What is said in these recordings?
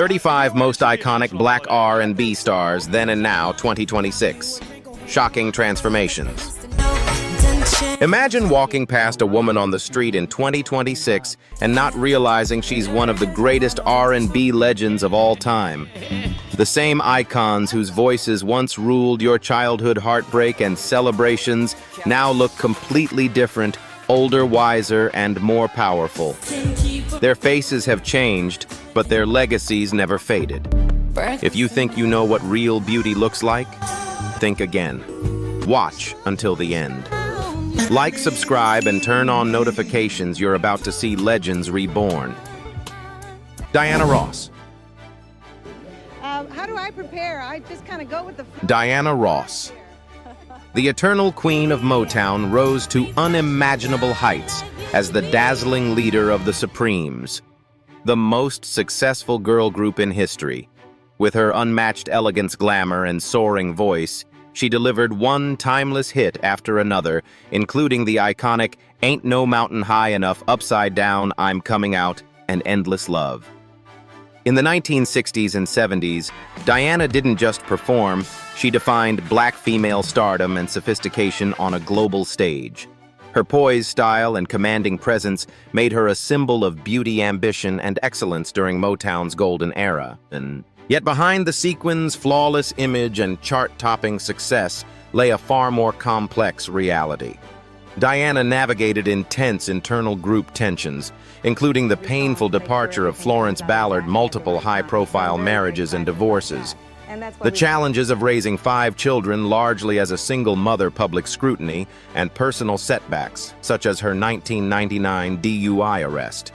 35 most iconic black R&B stars then and now 2026. Shocking transformations. Imagine walking past a woman on the street in 2026 and not realizing she's one of the greatest R&B legends of all time. The same icons whose voices once ruled your childhood heartbreak and celebrations now look completely different, older, wiser, and more powerful. Their faces have changed, but their legacies never faded. If you think you know what real beauty looks like, think again. Watch until the end. Like, subscribe, and turn on notifications. You're about to see legends reborn. Diana Ross. How do I prepare? I just kind of go with the... Diana Ross. The eternal queen of Motown rose to unimaginable heights as the dazzling leader of the Supremes, the most successful girl group in history. With her unmatched elegance, glamour, and soaring voice, she delivered one timeless hit after another, including the iconic Ain't No Mountain High Enough, Upside Down, I'm Coming Out, and Endless Love. In the 1960s and 70s, Diana didn't just perform, she defined black female stardom and sophistication on a global stage. Her poised style and commanding presence made her a symbol of beauty, ambition, and excellence during Motown's golden era. Yet behind the sequins' flawless image and chart-topping success lay a far more complex reality. Diana navigated intense internal group tensions, including the painful departure of Florence Ballard, multiple high-profile marriages and divorces, the challenges of raising 5 children largely as a single mother, public scrutiny, and personal setbacks, such as her 1999 DUI arrest.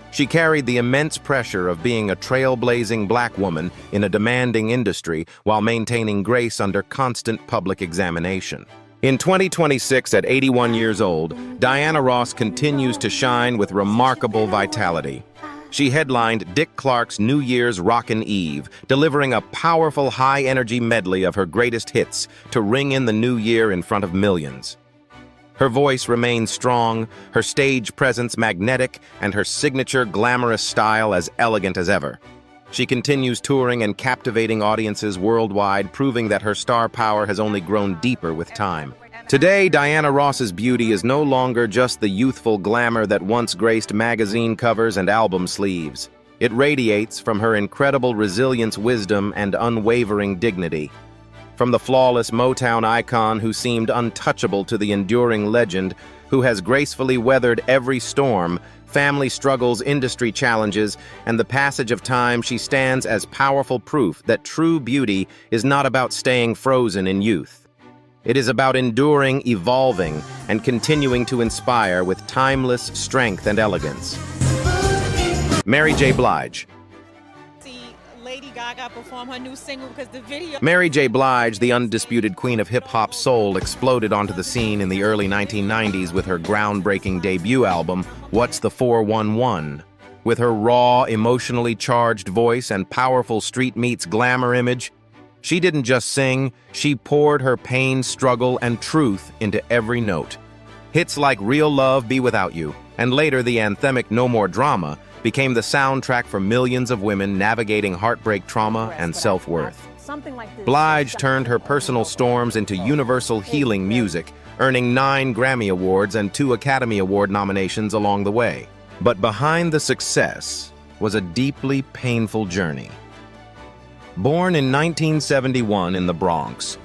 She carried the immense pressure of being a trailblazing black woman in a demanding industry while maintaining grace under constant public examination. In 2026, at 81 years old, Diana Ross continues to shine with remarkable vitality. She headlined Dick Clark's New Year's Rockin' Eve, delivering a powerful high-energy medley of her greatest hits to ring in the new year in front of millions. Her voice remains strong, her stage presence magnetic, and her signature glamorous style as elegant as ever. She continues touring and captivating audiences worldwide, proving that her star power has only grown deeper with time. Today, Diana Ross's beauty is no longer just the youthful glamour that once graced magazine covers and album sleeves. It radiates from her incredible resilience, wisdom, and unwavering dignity. From the flawless Motown icon who seemed untouchable to the enduring legend who has gracefully weathered every storm, family struggles, industry challenges, and the passage of time, she stands as powerful proof that true beauty is not about staying frozen in youth. It is about enduring, evolving, and continuing to inspire with timeless strength and elegance. Mary J. Blige. Lady Gaga perform her new single because the video... Mary J. Blige, the undisputed queen of hip-hop soul, exploded onto the scene in the early 1990s with her groundbreaking debut album, What's the 411? With her raw, emotionally charged voice and powerful street meets glamour image, she didn't just sing, she poured her pain, struggle, and truth into every note. Hits like Real Love, Be Without You, and later the anthemic No More Drama, became the soundtrack for millions of women navigating heartbreak, trauma, and self-worth. Blige turned her personal storms into universal healing music, earning 9 Grammy Awards and 2 Academy Award nominations along the way. But behind the success was a deeply painful journey. Born in 1971 in the Bronx,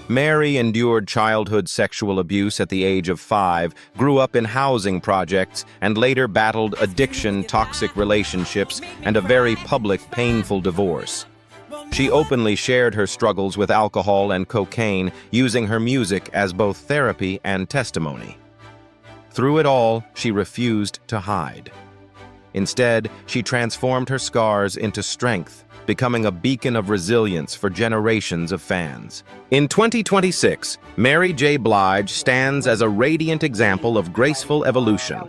Mary endured childhood sexual abuse at the age of 5, grew up in housing projects, and later battled addiction, toxic relationships, and a very public, painful divorce. She openly shared her struggles with alcohol and cocaine, using her music as both therapy and testimony. Through it all, she refused to hide. Instead, she transformed her scars into strength, becoming a beacon of resilience for generations of fans. In 2026, Mary J. Blige stands as a radiant example of graceful evolution.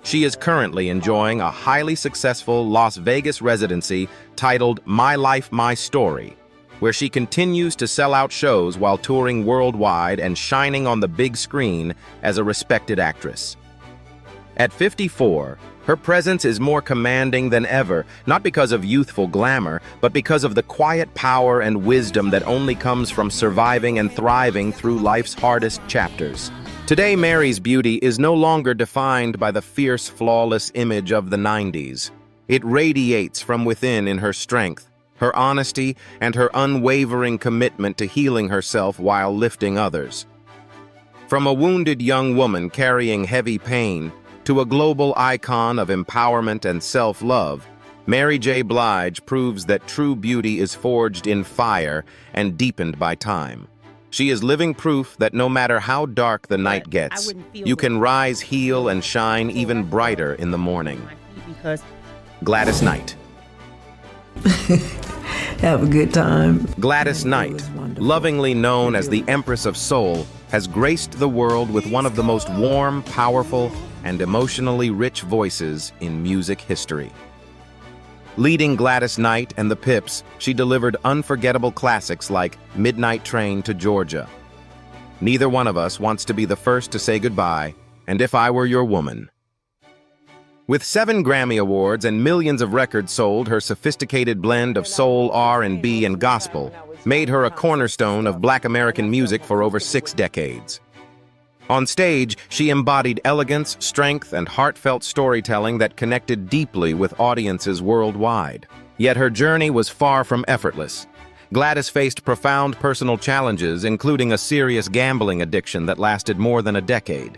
She is currently enjoying a highly successful Las Vegas residency titled My Life, My Story, where she continues to sell out shows while touring worldwide and shining on the big screen as a respected actress. At 54, Her presence is more commanding than ever, not because of youthful glamour, but because of the quiet power and wisdom that only comes from surviving and thriving through life's hardest chapters. Today, Mary's beauty is no longer defined by the fierce, flawless image of the 90s. It radiates from within in her strength, her honesty, and her unwavering commitment to healing herself while lifting others. From a wounded young woman carrying heavy pain to a global icon of empowerment and self-love, Mary J. Blige proves that true beauty is forged in fire and deepened by time. She is living proof that no matter how dark the night gets, you can rise, heal, and shine even brighter in the morning. Gladys Knight. Have a good time. Gladys Knight, lovingly known as the Empress of Soul, has graced the world with one of the most warm, powerful, and emotionally rich voices in music history. Leading Gladys Knight and the Pips, she delivered unforgettable classics like Midnight Train to Georgia, Neither one of us wants to be the first to say goodbye, and If I Were Your Woman. With 7 Grammy Awards and millions of records sold, her sophisticated blend of soul, R&B, and gospel made her a cornerstone of Black American music for over 6 decades. On stage, she embodied elegance, strength, and heartfelt storytelling that connected deeply with audiences worldwide. Yet her journey was far from effortless. Gladys faced profound personal challenges, including a serious gambling addiction that lasted more than a decade.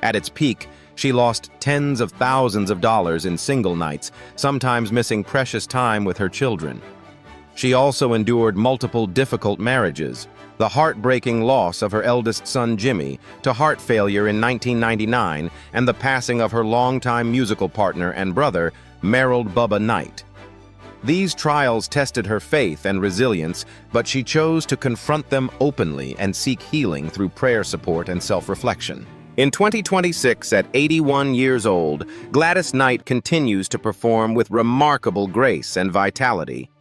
At its peak, she lost tens of thousands of dollars in single nights, sometimes missing precious time with her children. She also endured multiple difficult marriages, the heartbreaking loss of her eldest son Jimmy to heart failure in 1999, and the passing of her longtime musical partner and brother, Merrill Bubba Knight. These trials tested her faith and resilience, but she chose to confront them openly and seek healing through prayer support and self-reflection. In 2026, at 81 years old, Gladys Knight continues to perform with remarkable grace and vitality.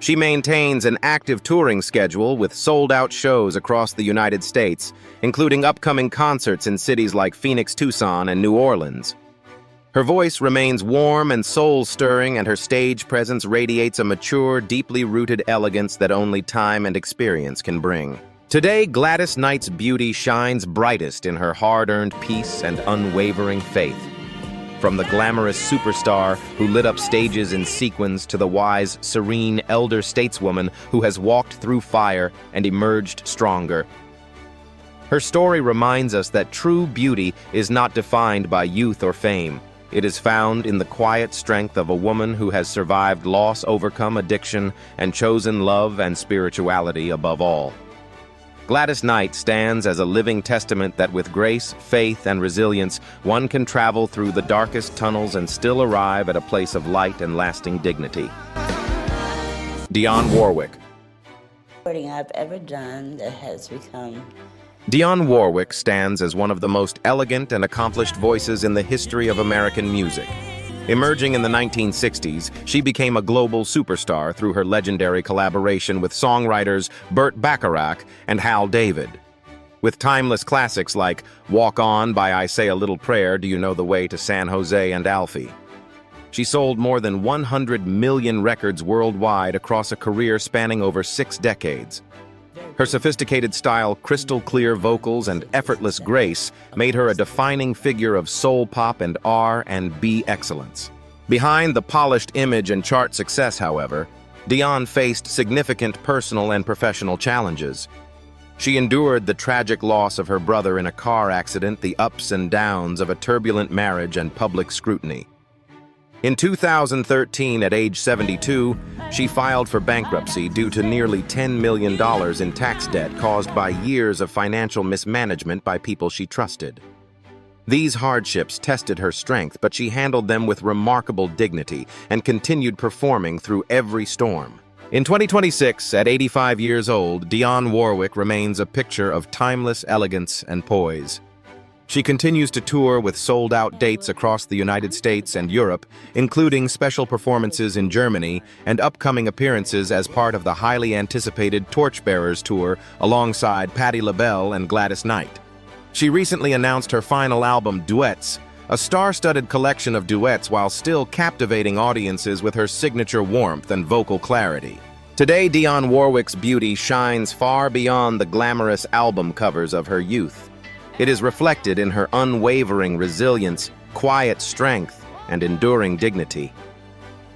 She maintains an active touring schedule with sold-out shows across the United States, including upcoming concerts in cities like Phoenix, Tucson, and New Orleans. Her voice remains warm and soul-stirring, and her stage presence radiates a mature, deeply rooted elegance that only time and experience can bring. Today, Gladys Knight's beauty shines brightest in her hard-earned peace and unwavering faith. From the glamorous superstar who lit up stages in sequins to the wise, serene elder stateswoman who has walked through fire and emerged stronger. Her story reminds us that true beauty is not defined by youth or fame. It is found in the quiet strength of a woman who has survived loss, overcome addiction, and chosen love and spirituality above all. Gladys Knight stands as a living testament that with grace, faith, and resilience, one can travel through the darkest tunnels and still arrive at a place of light and lasting dignity. Dionne Warwick. Recording I've ever done that has become. Dionne Warwick stands as one of the most elegant and accomplished voices in the history of American music. Emerging in the 1960s, she became a global superstar through her legendary collaboration with songwriters Burt Bacharach and Hal David. With timeless classics like Walk On by I Say a Little Prayer, Do You Know the Way to San Jose and Alfie. She sold more than 100 million records worldwide across a career spanning over 6 decades. Her sophisticated style, crystal-clear vocals, and effortless grace made her a defining figure of soul pop and R&B excellence. Behind the polished image and chart success, however, Dionne faced significant personal and professional challenges. She endured the tragic loss of her brother in a car accident, the ups and downs of a turbulent marriage, and public scrutiny. In 2013, at age 72, she filed for bankruptcy due to nearly $10 million in tax debt caused by years of financial mismanagement by people she trusted. These hardships tested her strength, but she handled them with remarkable dignity and continued performing through every storm. In 2026, at 85 years old, Dionne Warwick remains a picture of timeless elegance and poise. She continues to tour with sold-out dates across the United States and Europe, including special performances in Germany and upcoming appearances as part of the highly anticipated Torchbearers Tour alongside Patti LaBelle and Gladys Knight. She recently announced her final album, Duets, a star-studded collection of duets while still captivating audiences with her signature warmth and vocal clarity. Today, Dionne Warwick's beauty shines far beyond the glamorous album covers of her youth. It is reflected in her unwavering resilience, quiet strength, and enduring dignity.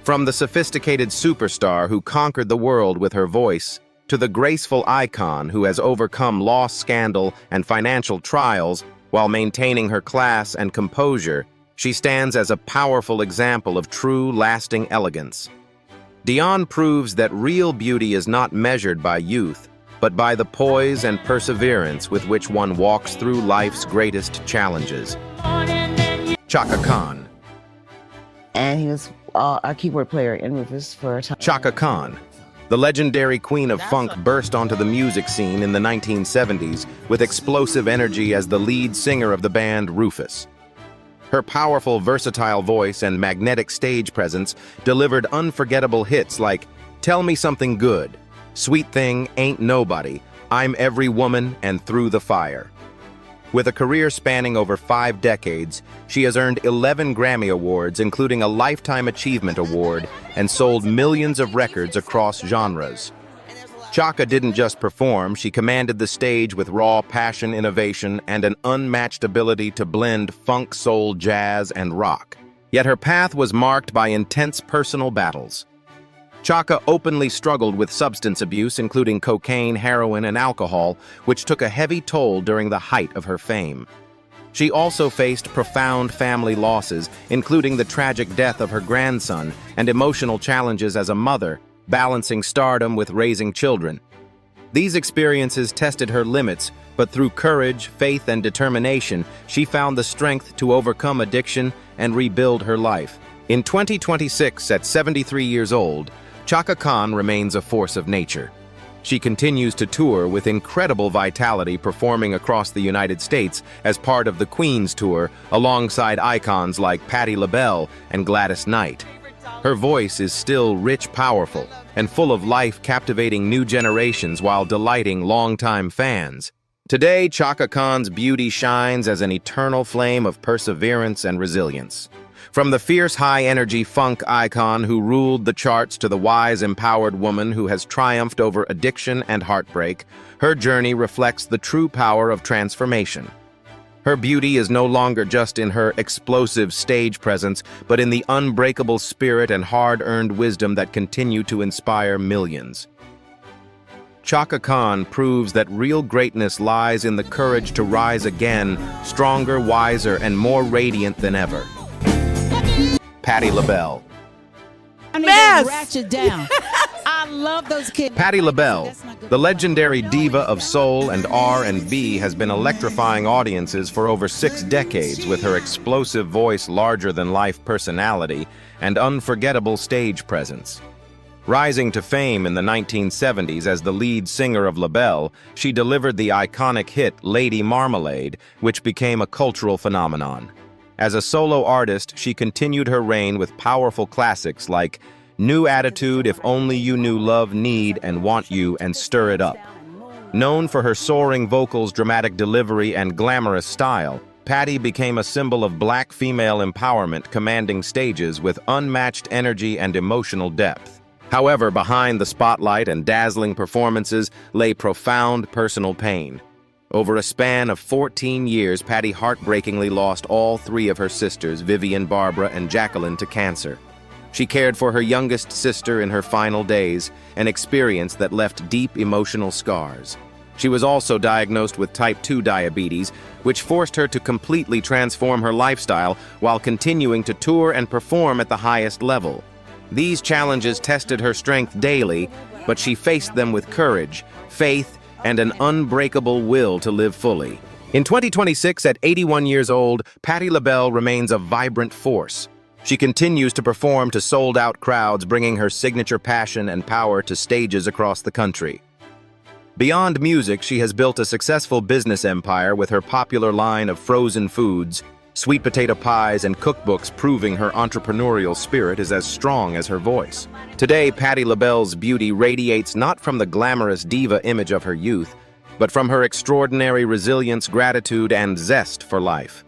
From the sophisticated superstar who conquered the world with her voice, to the graceful icon who has overcome loss, scandal, and financial trials while maintaining her class and composure, she stands as a powerful example of true, lasting elegance. Dionne proves that real beauty is not measured by youth, but by the poise and perseverance with which one walks through life's greatest challenges. Chaka Khan. And he was our keyboard player in Rufus for a time. Chaka Khan, the legendary queen of funk, burst onto the music scene in the 1970s with explosive energy as the lead singer of the band Rufus. Her powerful, versatile voice and magnetic stage presence delivered unforgettable hits like Tell Me Something Good, Sweet Thing, Ain't Nobody, I'm Every Woman, and Through the Fire. With a career spanning over 5 decades, she has earned 11 Grammy Awards, including a Lifetime Achievement Award, and sold millions of records across genres. Chaka didn't just perform, she commanded the stage with raw passion, innovation, and an unmatched ability to blend funk, soul, jazz, and rock. Yet her path was marked by intense personal battles. Chaka openly struggled with substance abuse, including cocaine, heroin, and alcohol, which took a heavy toll during the height of her fame. She also faced profound family losses, including the tragic death of her grandson and emotional challenges as a mother, balancing stardom with raising children. These experiences tested her limits, but through courage, faith, and determination, she found the strength to overcome addiction and rebuild her life. In 2026, at 73 years old, Chaka Khan remains a force of nature. She continues to tour with incredible vitality, performing across the United States as part of the Queen's Tour, alongside icons like Patti LaBelle and Gladys Knight. Her voice is still rich, powerful, and full of life, captivating new generations while delighting longtime fans. Today, Chaka Khan's beauty shines as an eternal flame of perseverance and resilience. From the fierce, high-energy funk icon who ruled the charts to the wise, empowered woman who has triumphed over addiction and heartbreak, her journey reflects the true power of transformation. Her beauty is no longer just in her explosive stage presence, but in the unbreakable spirit and hard-earned wisdom that continue to inspire millions. Chaka Khan proves that real greatness lies in the courage to rise again, stronger, wiser, and more radiant than ever. Patti LaBelle. Ratchet down. I love those kids. Patti LaBelle, the legendary diva of soul and R&B, has been electrifying audiences for over 6 decades with her explosive voice, larger-than-life personality, and unforgettable stage presence. Rising to fame in the 1970s as the lead singer of LaBelle, she delivered the iconic hit Lady Marmalade, which became a cultural phenomenon. As a solo artist, she continued her reign with powerful classics like New Attitude, If Only You Knew Love, Need, and Want You, and Stir It Up. Known for her soaring vocals, dramatic delivery, and glamorous style, Patti became a symbol of Black female empowerment, commanding stages with unmatched energy and emotional depth. However, behind the spotlight and dazzling performances lay profound personal pain. Over a span of 14 years, Patti heartbreakingly lost all 3 of her sisters, Vivian, Barbara, and Jacqueline, to cancer. She cared for her youngest sister in her final days, an experience that left deep emotional scars. She was also diagnosed with type 2 diabetes, which forced her to completely transform her lifestyle while continuing to tour and perform at the highest level. These challenges tested her strength daily, but she faced them with courage, faith, and an unbreakable will to live fully. In 2026, at 81 years old, Patti LaBelle remains a vibrant force. She continues to perform to sold-out crowds, bringing her signature passion and power to stages across the country. Beyond music, she has built a successful business empire with her popular line of frozen foods, sweet potato pies, and cookbooks, proving her entrepreneurial spirit is as strong as her voice. Today, Patti LaBelle's beauty radiates not from the glamorous diva image of her youth, but from her extraordinary resilience, gratitude, and zest for life.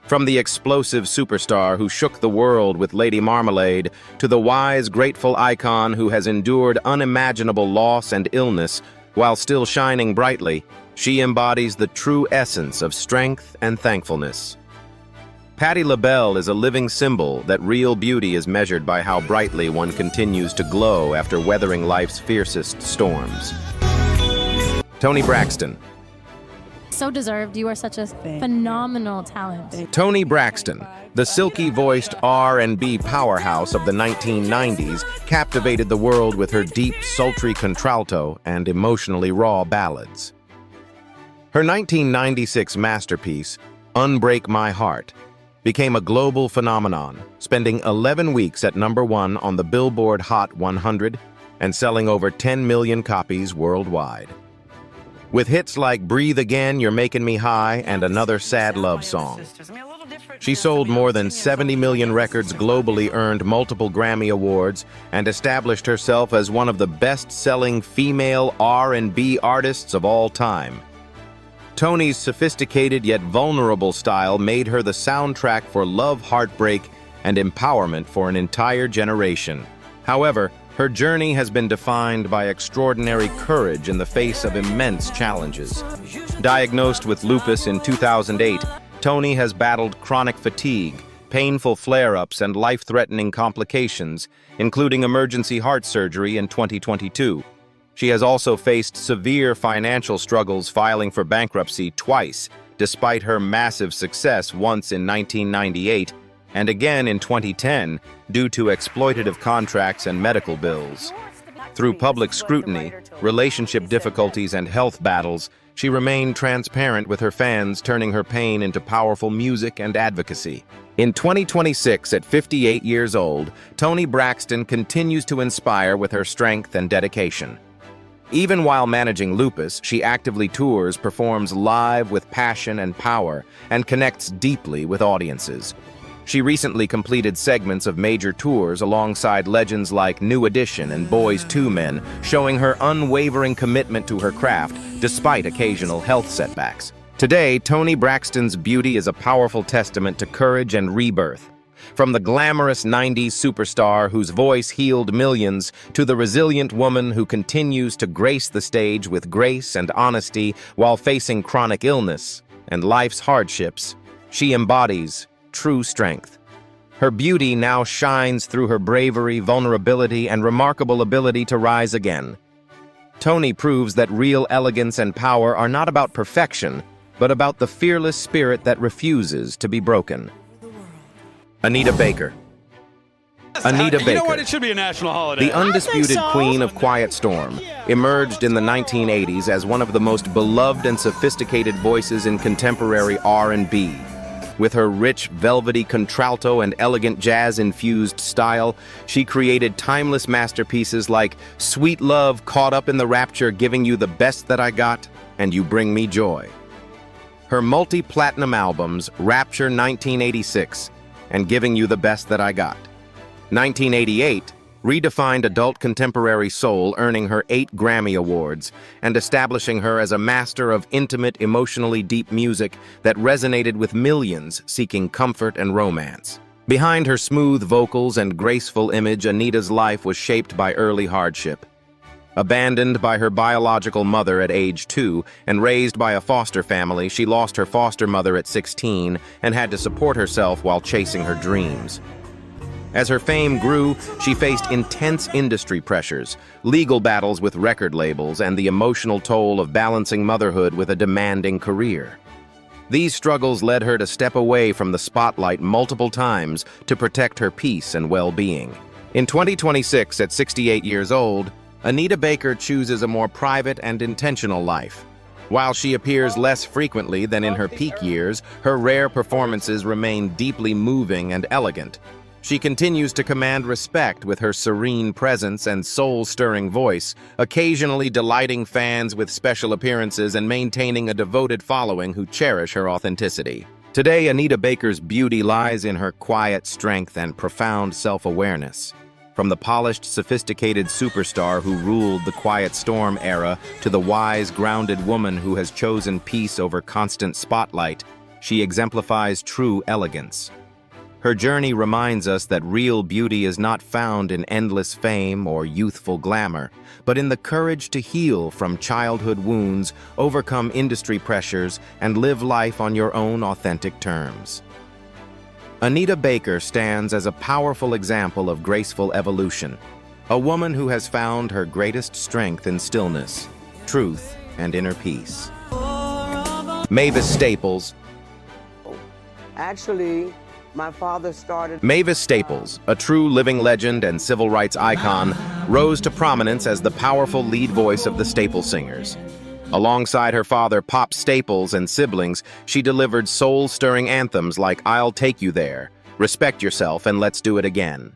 From the explosive superstar who shook the world with Lady Marmalade to the wise, grateful icon who has endured unimaginable loss and illness while still shining brightly, she embodies the true essence of strength and thankfulness. Patti LaBelle is a living symbol that real beauty is measured by how brightly one continues to glow after weathering life's fiercest storms. Toni Braxton. So deserved. You are such a phenomenal talent. Toni Braxton, the silky-voiced R&B powerhouse of the 1990s, captivated the world with her deep, sultry contralto and emotionally raw ballads. Her 1996 masterpiece, Unbreak My Heart, became a global phenomenon, spending 11 weeks at #1 on the Billboard Hot 100 and selling over 10 million copies worldwide. With hits like Breathe Again, You're Making Me High, and Another Sad Love Song. She sold more than 70 million records globally, earned multiple Grammy Awards, and established herself as one of the best-selling female R&B artists of all time. Toni's sophisticated yet vulnerable style made her the soundtrack for love, heartbreak, and empowerment for an entire generation. However, her journey has been defined by extraordinary courage in the face of immense challenges. Diagnosed with lupus in 2008, Toni has battled chronic fatigue, painful flare-ups, and life-threatening complications, including emergency heart surgery in 2022. She has also faced severe financial struggles, filing for bankruptcy twice, despite her massive success once in 1998 and again in 2010 due to exploitative contracts and medical bills. Through public scrutiny, relationship difficulties, and health battles, she remained transparent with her fans, turning her pain into powerful music and advocacy. In 2026, at 58 years old, Toni Braxton continues to inspire with her strength and dedication. Even while managing lupus, she actively tours, performs live with passion and power, and connects deeply with audiences. She recently completed segments of major tours alongside legends like New Edition and Boys II Men, showing her unwavering commitment to her craft despite occasional health setbacks. Today, Toni Braxton's beauty is a powerful testament to courage and rebirth. From the glamorous 90s superstar whose voice healed millions to the resilient woman who continues to grace the stage with grace and honesty while facing chronic illness and life's hardships, she embodies true strength. Her beauty now shines through her bravery, vulnerability, and remarkable ability to rise again. Toni proves that real elegance and power are not about perfection, but about the fearless spirit that refuses to be broken. Anita Baker. Anita Baker, you know what? It should be a national holiday. the undisputed queen of Quiet Storm, emerged in the 1980s as one of the most beloved and sophisticated voices in contemporary R&B. With her rich, velvety contralto and elegant jazz-infused style, she created timeless masterpieces like Sweet Love, Caught Up in the Rapture, Giving You the Best That I Got, and You Bring Me Joy. Her multi-platinum albums, Rapture 1986 and Giving You the Best That I Got, 1988, redefined adult contemporary soul, earning her 8 Grammy Awards and establishing her as a master of intimate, emotionally deep music that resonated with millions seeking comfort and romance. Behind her smooth vocals and graceful image, Anita's life was shaped by early hardship. Abandoned by her biological mother at age 2 and raised by a foster family, she lost her foster mother at 16 and had to support herself while chasing her dreams. As her fame grew, she faced intense industry pressures, legal battles with record labels, and the emotional toll of balancing motherhood with a demanding career. These struggles led her to step away from the spotlight multiple times to protect her peace and well-being. In 2026, at 68 years old, Anita Baker chooses a more private and intentional life. While she appears less frequently than in her peak years, her rare performances remain deeply moving and elegant. She continues to command respect with her serene presence and soul-stirring voice, occasionally delighting fans with special appearances and maintaining a devoted following who cherish her authenticity. Today, Anita Baker's beauty lies in her quiet strength and profound self-awareness. From the polished, sophisticated superstar who ruled the Quiet Storm era to the wise, grounded woman who has chosen peace over constant spotlight, she exemplifies true elegance. Her journey reminds us that real beauty is not found in endless fame or youthful glamour, but in the courage to heal from childhood wounds, overcome industry pressures, and live life on your own authentic terms. Anita Baker stands as a powerful example of graceful evolution, a woman who has found her greatest strength in stillness, truth, and inner peace. Mavis Staples. Actually, my father started... Mavis Staples, a true living legend and civil rights icon, rose to prominence as the powerful lead voice of the Staple Singers. Alongside her father, Pop Staples, and siblings, she delivered soul-stirring anthems like I'll Take You There, Respect Yourself, and Let's Do It Again.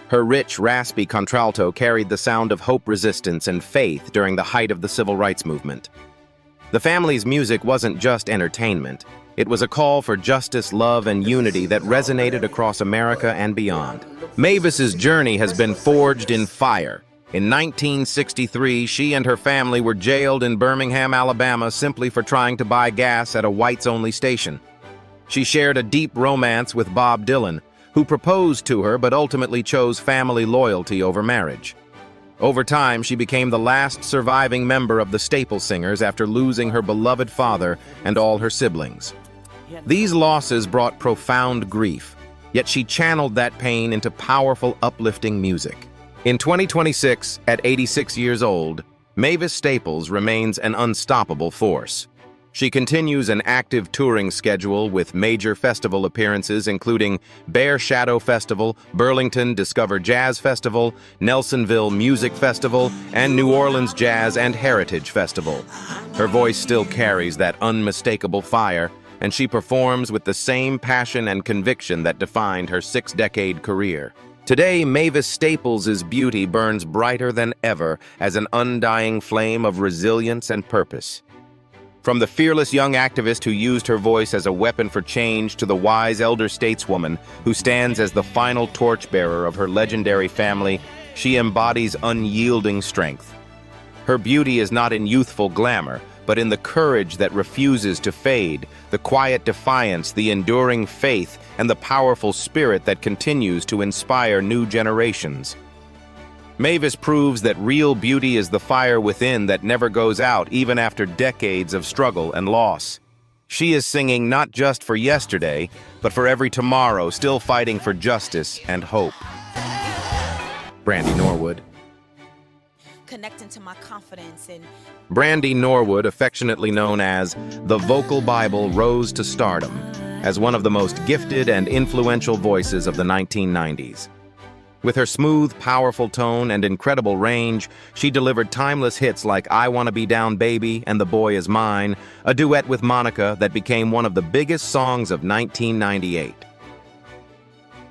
Her rich, raspy contralto carried the sound of hope, resistance, and faith during the height of the civil rights movement. The family's music wasn't just entertainment. It was a call for justice, love, and unity that resonated across America and beyond. Mavis's journey has been forged in fire. In 1963, she and her family were jailed in Birmingham, Alabama, simply for trying to buy gas at a whites-only station. She shared a deep romance with Bob Dylan, who proposed to her but ultimately chose family loyalty over marriage. Over time, she became the last surviving member of the Staple Singers after losing her beloved father and all her siblings. These losses brought profound grief, yet she channeled that pain into powerful, uplifting music. In 2026, at 86 years old, Mavis Staples remains an unstoppable force. She continues an active touring schedule with major festival appearances including Bear Shadow Festival, Burlington Discover Jazz Festival, Nelsonville Music Festival, and New Orleans Jazz and Heritage Festival. Her voice still carries that unmistakable fire, and she performs with the same passion and conviction that defined her 6-decade career. Today, Mavis Staples' beauty burns brighter than ever as an undying flame of resilience and purpose. From the fearless young activist who used her voice as a weapon for change to the wise elder stateswoman who stands as the final torchbearer of her legendary family, she embodies unyielding strength. Her beauty is not in youthful glamour, but in the courage that refuses to fade, the quiet defiance, the enduring faith, and the powerful spirit that continues to inspire new generations. Mavis proves that real beauty is the fire within that never goes out even after decades of struggle and loss. She is singing not just for yesterday, but for every tomorrow, still fighting for justice and hope. Brandy Norwood. Connecting to my confidence and Brandy Norwood, affectionately known as the Vocal Bible, rose to stardom as one of the most gifted and influential voices of the 1990s. With her smooth, powerful tone and incredible range, she delivered timeless hits like I Wanna Be Down Baby and The Boy Is Mine, a duet with Monica that became one of the biggest songs of 1998.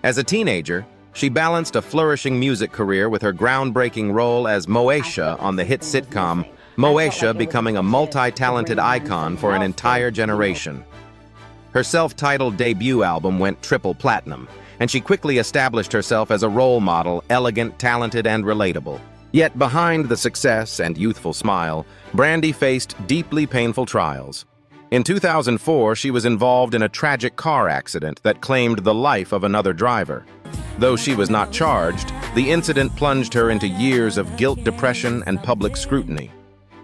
As a teenager, she balanced a flourishing music career with her groundbreaking role as Moesha on the hit sitcom, Moesha becoming a multi-talented icon for an entire generation. Her self-titled debut album went triple platinum, and she quickly established herself as a role model, elegant, talented, and relatable. Yet behind the success and youthful smile, Brandy faced deeply painful trials. In 2004, she was involved in a tragic car accident that claimed the life of another driver. Though she was not charged, the incident plunged her into years of guilt, depression, and public scrutiny.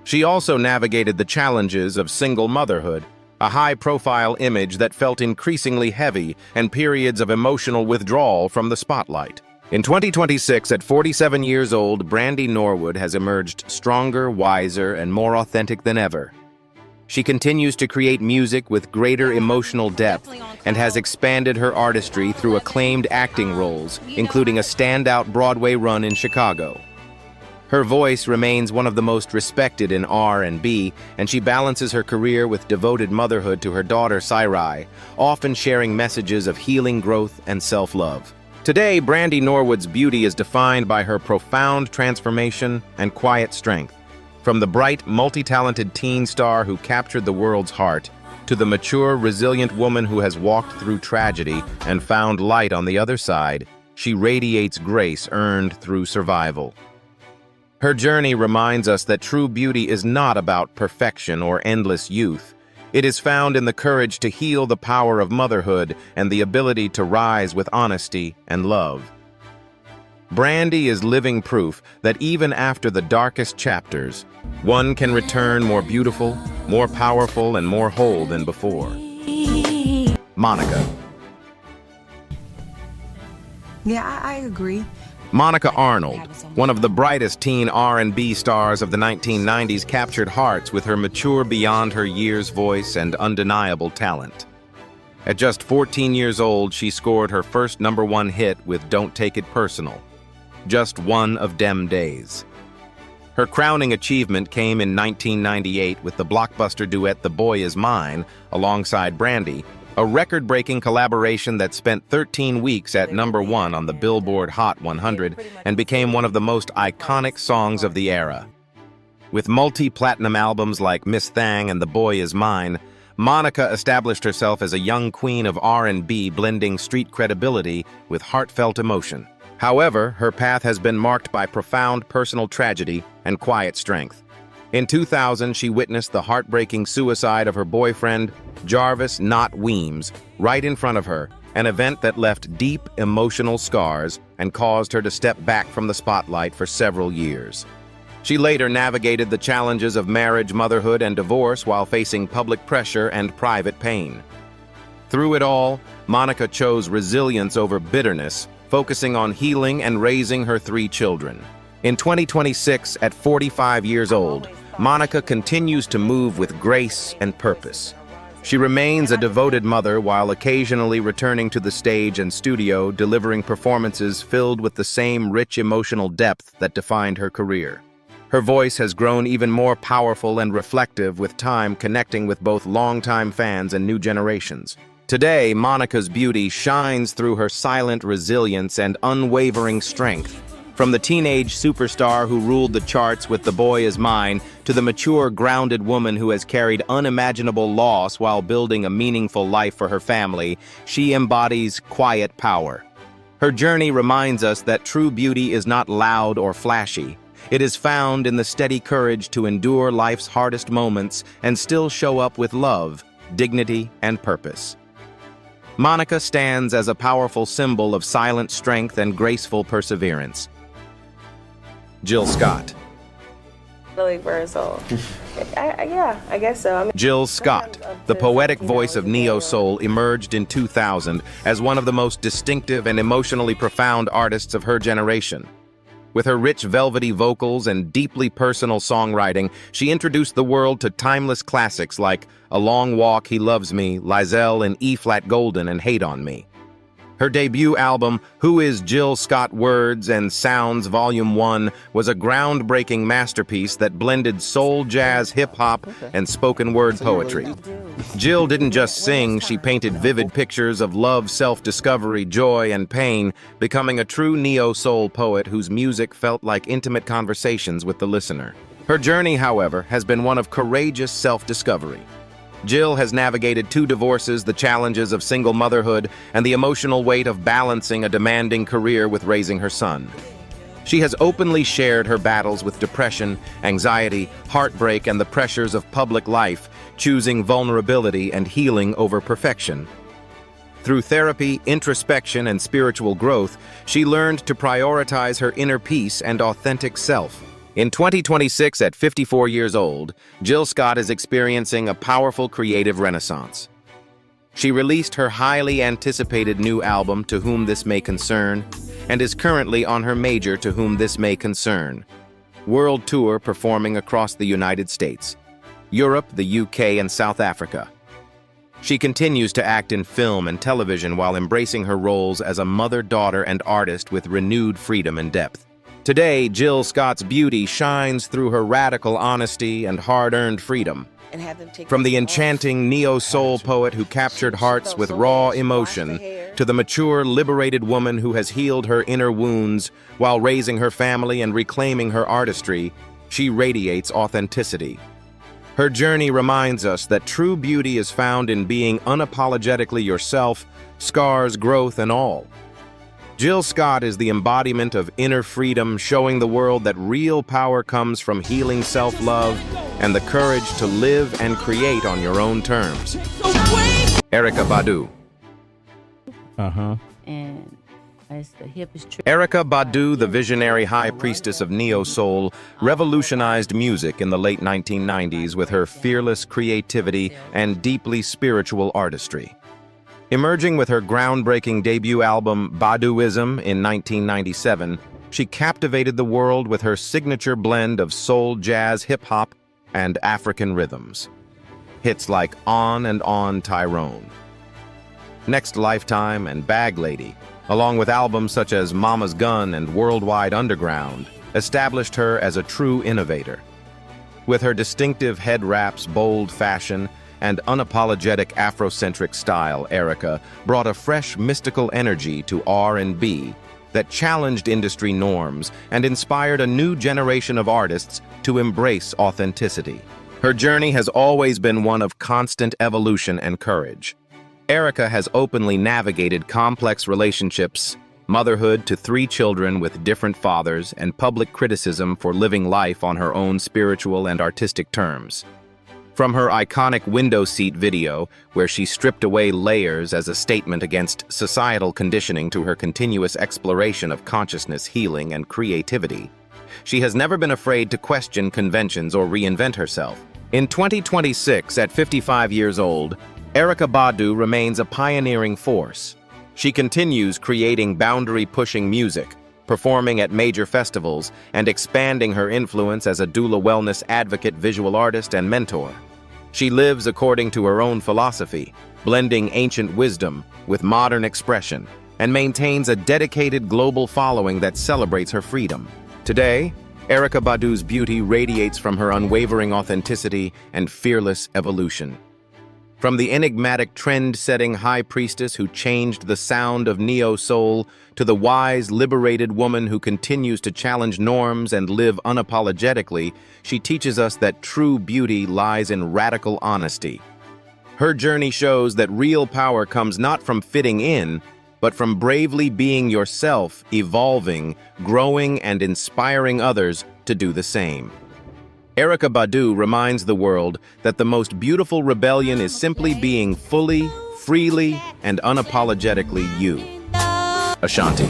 She also navigated the challenges of single motherhood, a high-profile image that felt increasingly heavy, and periods of emotional withdrawal from the spotlight. In 2026, at 47 years old, Brandy Norwood has emerged stronger, wiser, and more authentic than ever. She continues to create music with greater emotional depth and has expanded her artistry through acclaimed acting roles, including a standout Broadway run in Chicago. Her voice remains one of the most respected in R&B, and she balances her career with devoted motherhood to her daughter, Syleena, often sharing messages of healing, growth, and self-love. Today, Brandy Norwood's beauty is defined by her profound transformation and quiet strength. From the bright, multi-talented teen star who captured the world's heart, to the mature, resilient woman who has walked through tragedy and found light on the other side, she radiates grace earned through survival. Her journey reminds us that true beauty is not about perfection or endless youth. It is found in the courage to heal the power of motherhood and the ability to rise with honesty and love. Brandy is living proof that even after the darkest chapters, one can return more beautiful, more powerful, and more whole than before. Monica. Yeah, I agree. Monica Arnold, one of the brightest teen R&B stars of the 1990s, captured hearts with her mature beyond her years voice and undeniable talent. At just 14 years old, she scored her first #1 hit with Don't Take It Personal, just one of dem days. Her crowning achievement came in 1998 with the blockbuster duet The Boy Is Mine alongside Brandy, a record-breaking collaboration that spent 13 weeks at #1 on the Billboard Hot 100 and became one of the most iconic songs of the era. With multi-platinum albums like Miss Thang and The Boy Is Mine, Monica established herself as a young queen of R&B, blending street credibility with heartfelt emotion. However, her path has been marked by profound personal tragedy and quiet strength. In 2000, she witnessed the heartbreaking suicide of her boyfriend, Jarvis "Not" Weems, right in front of her, an event that left deep emotional scars and caused her to step back from the spotlight for several years. She later navigated the challenges of marriage, motherhood, and divorce while facing public pressure and private pain. Through it all, Monica chose resilience over bitterness, focusing on healing and raising her 3 children. In 2026, at 45 years old, Monica continues to move with grace and purpose. She remains a devoted mother while occasionally returning to the stage and studio, delivering performances filled with the same rich emotional depth that defined her career. Her voice has grown even more powerful and reflective with time, connecting with both longtime fans and new generations. Today, Monica's beauty shines through her silent resilience and unwavering strength. From the teenage superstar who ruled the charts with The Boy Is Mine to the mature, grounded woman who has carried unimaginable loss while building a meaningful life for her family, she embodies quiet power. Her journey reminds us that true beauty is not loud or flashy. It is found in the steady courage to endure life's hardest moments and still show up with love, dignity, and purpose. Monica stands as a powerful symbol of silent strength and graceful perseverance. Jill Scott. Lily Burnsole. Yeah, I guess so. Jill Scott, the poetic voice of neo-soul, emerged in 2000 as one of the most distinctive and emotionally profound artists of her generation. With her rich, velvety vocals and deeply personal songwriting, she introduced the world to timeless classics like A Long Walk, He Loves Me, Lizelle in E-flat Golden, and Hate on Me. Her debut album, Who Is Jill Scott? Words and Sounds Volume 1, was a groundbreaking masterpiece that blended soul, jazz, hip-hop, and spoken-word poetry. Jill didn't just sing, she painted vivid pictures of love, self-discovery, joy, and pain, becoming a true neo-soul poet whose music felt like intimate conversations with the listener. Her journey, however, has been one of courageous self-discovery. Jill has navigated 2 divorces, the challenges of single motherhood, and the emotional weight of balancing a demanding career with raising her son. She has openly shared her battles with depression, anxiety, heartbreak, and the pressures of public life, choosing vulnerability and healing over perfection. Through therapy, introspection, and spiritual growth, she learned to prioritize her inner peace and authentic self. In 2026, at 54 years old, Jill Scott is experiencing a powerful creative renaissance. She released her highly anticipated new album, To Whom This May Concern, and is currently on her major To Whom This May Concern world tour, performing across the United States, Europe, the UK, and South Africa. She continues to act in film and television while embracing her roles as a mother, daughter, and artist with renewed freedom and depth. Today, Jill Scott's beauty shines through her radical honesty and hard-earned freedom. From the enchanting neo-soul poet who captured hearts with raw emotion, to the mature, liberated woman who has healed her inner wounds while raising her family and reclaiming her artistry, she radiates authenticity. Her journey reminds us that true beauty is found in being unapologetically yourself, scars, growth, and all. Jill Scott is the embodiment of inner freedom, showing the world that real power comes from healing self-love, and the courage to live and create on your own terms. Erykah Badu. And as the hip is Erykah Badu, the visionary high priestess of neo-soul, revolutionized music in the late 1990s with her fearless creativity and deeply spiritual artistry. Emerging with her groundbreaking debut album Baduism in 1997, she captivated the world with her signature blend of soul, jazz, hip-hop, and African rhythms. Hits like On and On Tyrone, Next Lifetime, and Bag Lady, along with albums such as Mama's Gun and Worldwide Underground, established her as a true innovator. With her distinctive head wraps, bold fashion, and unapologetic Afrocentric style, Erykah brought a fresh mystical energy to R&B that challenged industry norms and inspired a new generation of artists to embrace authenticity. Her journey has always been one of constant evolution and courage. Erykah has openly navigated complex relationships, motherhood to 3 children with different fathers, and public criticism for living life on her own spiritual and artistic terms. From her iconic window seat video, where she stripped away layers as a statement against societal conditioning, to her continuous exploration of consciousness, healing, and creativity, she has never been afraid to question conventions or reinvent herself. In 2026, at 55 years old, Erykah Badu remains a pioneering force. She continues creating boundary-pushing music, performing at major festivals, and expanding her influence as a doula wellness advocate, visual artist, and mentor. She lives according to her own philosophy, blending ancient wisdom with modern expression, and maintains a dedicated global following that celebrates her freedom. Today, Erykah Badu's beauty radiates from her unwavering authenticity and fearless evolution. From the enigmatic trend-setting high priestess who changed the sound of neo-soul to the wise, liberated woman who continues to challenge norms and live unapologetically, she teaches us that true beauty lies in radical honesty. Her journey shows that real power comes not from fitting in, but from bravely being yourself, evolving, growing, and inspiring others to do the same. Erykah Badu reminds the world that the most beautiful rebellion is simply being fully, freely, and unapologetically you. Ashanti.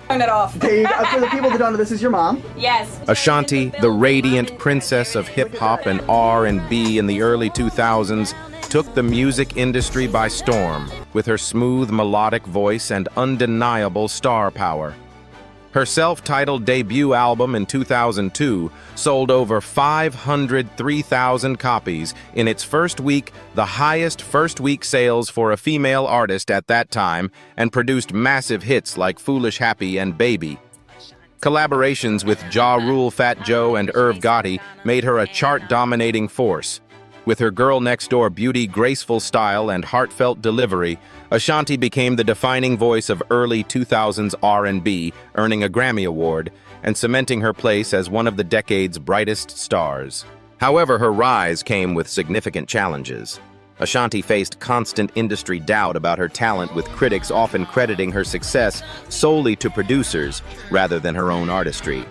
Turn it off. Dave, for the people that don't know, this is your mom. Yes. Ashanti, the radiant princess of hip-hop and R&B in the early 2000s, took the music industry by storm with her smooth melodic voice and undeniable star power. Her self-titled debut album in 2002 sold over 503,000 copies in its first week, the highest first-week sales for a female artist at that time, and produced massive hits like Foolish Happy and Baby. Collaborations with Ja Rule, Fat Joe, and Irv Gotti made her a chart-dominating force. With her girl-next-door beauty, graceful style, and heartfelt delivery, Ashanti became the defining voice of early 2000s R&B, earning a Grammy Award and cementing her place as one of the decade's brightest stars. However, her rise came with significant challenges. Ashanti faced constant industry doubt about her talent, with critics often crediting her success solely to producers rather than her own artistry.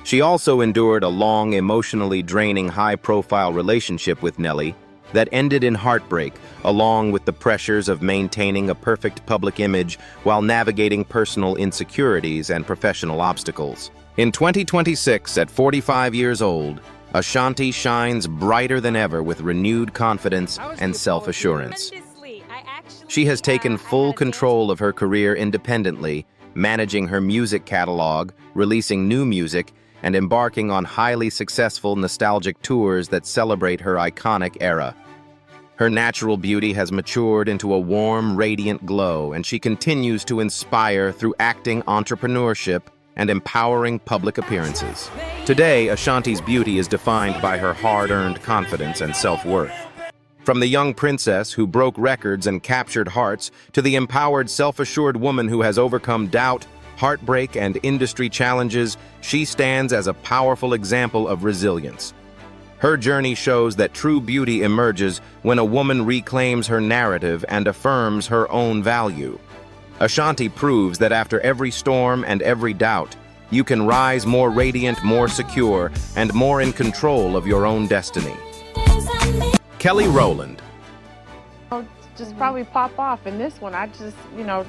She also endured a long, emotionally draining, high-profile relationship with Nelly that ended in heartbreak, along with the pressures of maintaining a perfect public image while navigating personal insecurities and professional obstacles. In 2026, at 45 years old, Ashanti shines brighter than ever with renewed confidence and self-assurance. She has taken full control of her career independently, managing her music catalog, releasing new music, and embarking on highly successful nostalgic tours that celebrate her iconic era. Her natural beauty has matured into a warm, radiant glow, and she continues to inspire through acting, entrepreneurship, and empowering public appearances. Today, Ashanti's beauty is defined by her hard-earned confidence and self-worth. From the young princess who broke records and captured hearts to the empowered, self-assured woman who has overcome doubt, heartbreak, and industry challenges, she stands as a powerful example of resilience. Her journey shows that true beauty emerges when a woman reclaims her narrative and affirms her own value. Ashanti proves that after every storm and every doubt, you can rise more radiant, more secure, and more in control of your own destiny. Kelly Rowland. Just probably pop off in this one.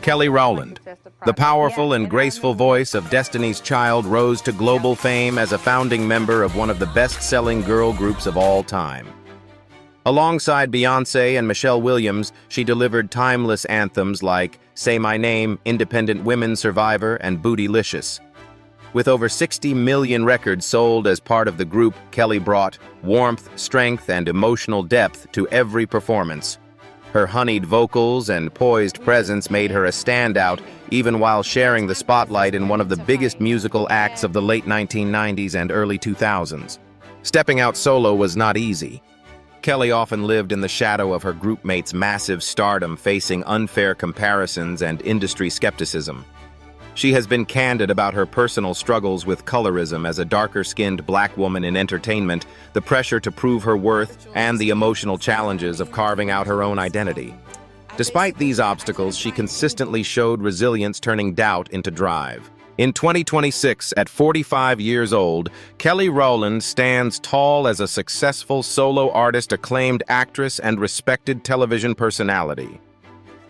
Kelly Rowland. The powerful and graceful voice of Destiny's Child rose to global fame as a founding member of one of the best-selling girl groups of all time. Alongside Beyoncé and Michelle Williams, she delivered timeless anthems like Say My Name, Independent Women Survivor, and Bootylicious. With over 60 million records sold as part of the group, Kelly brought warmth, strength, and emotional depth to every performance. Her honeyed vocals and poised presence made her a standout, even while sharing the spotlight in one of the biggest musical acts of the late 1990s and early 2000s. Stepping out solo was not easy. Kelly often lived in the shadow of her groupmates' massive stardom, facing unfair comparisons and industry skepticism. She has been candid about her personal struggles with colorism as a darker-skinned black woman in entertainment, the pressure to prove her worth, and the emotional challenges of carving out her own identity. Despite these obstacles, she consistently showed resilience, turning doubt into drive. In 2026, at 45 years old, Kelly Rowland stands tall as a successful solo artist, acclaimed actress, and respected television personality.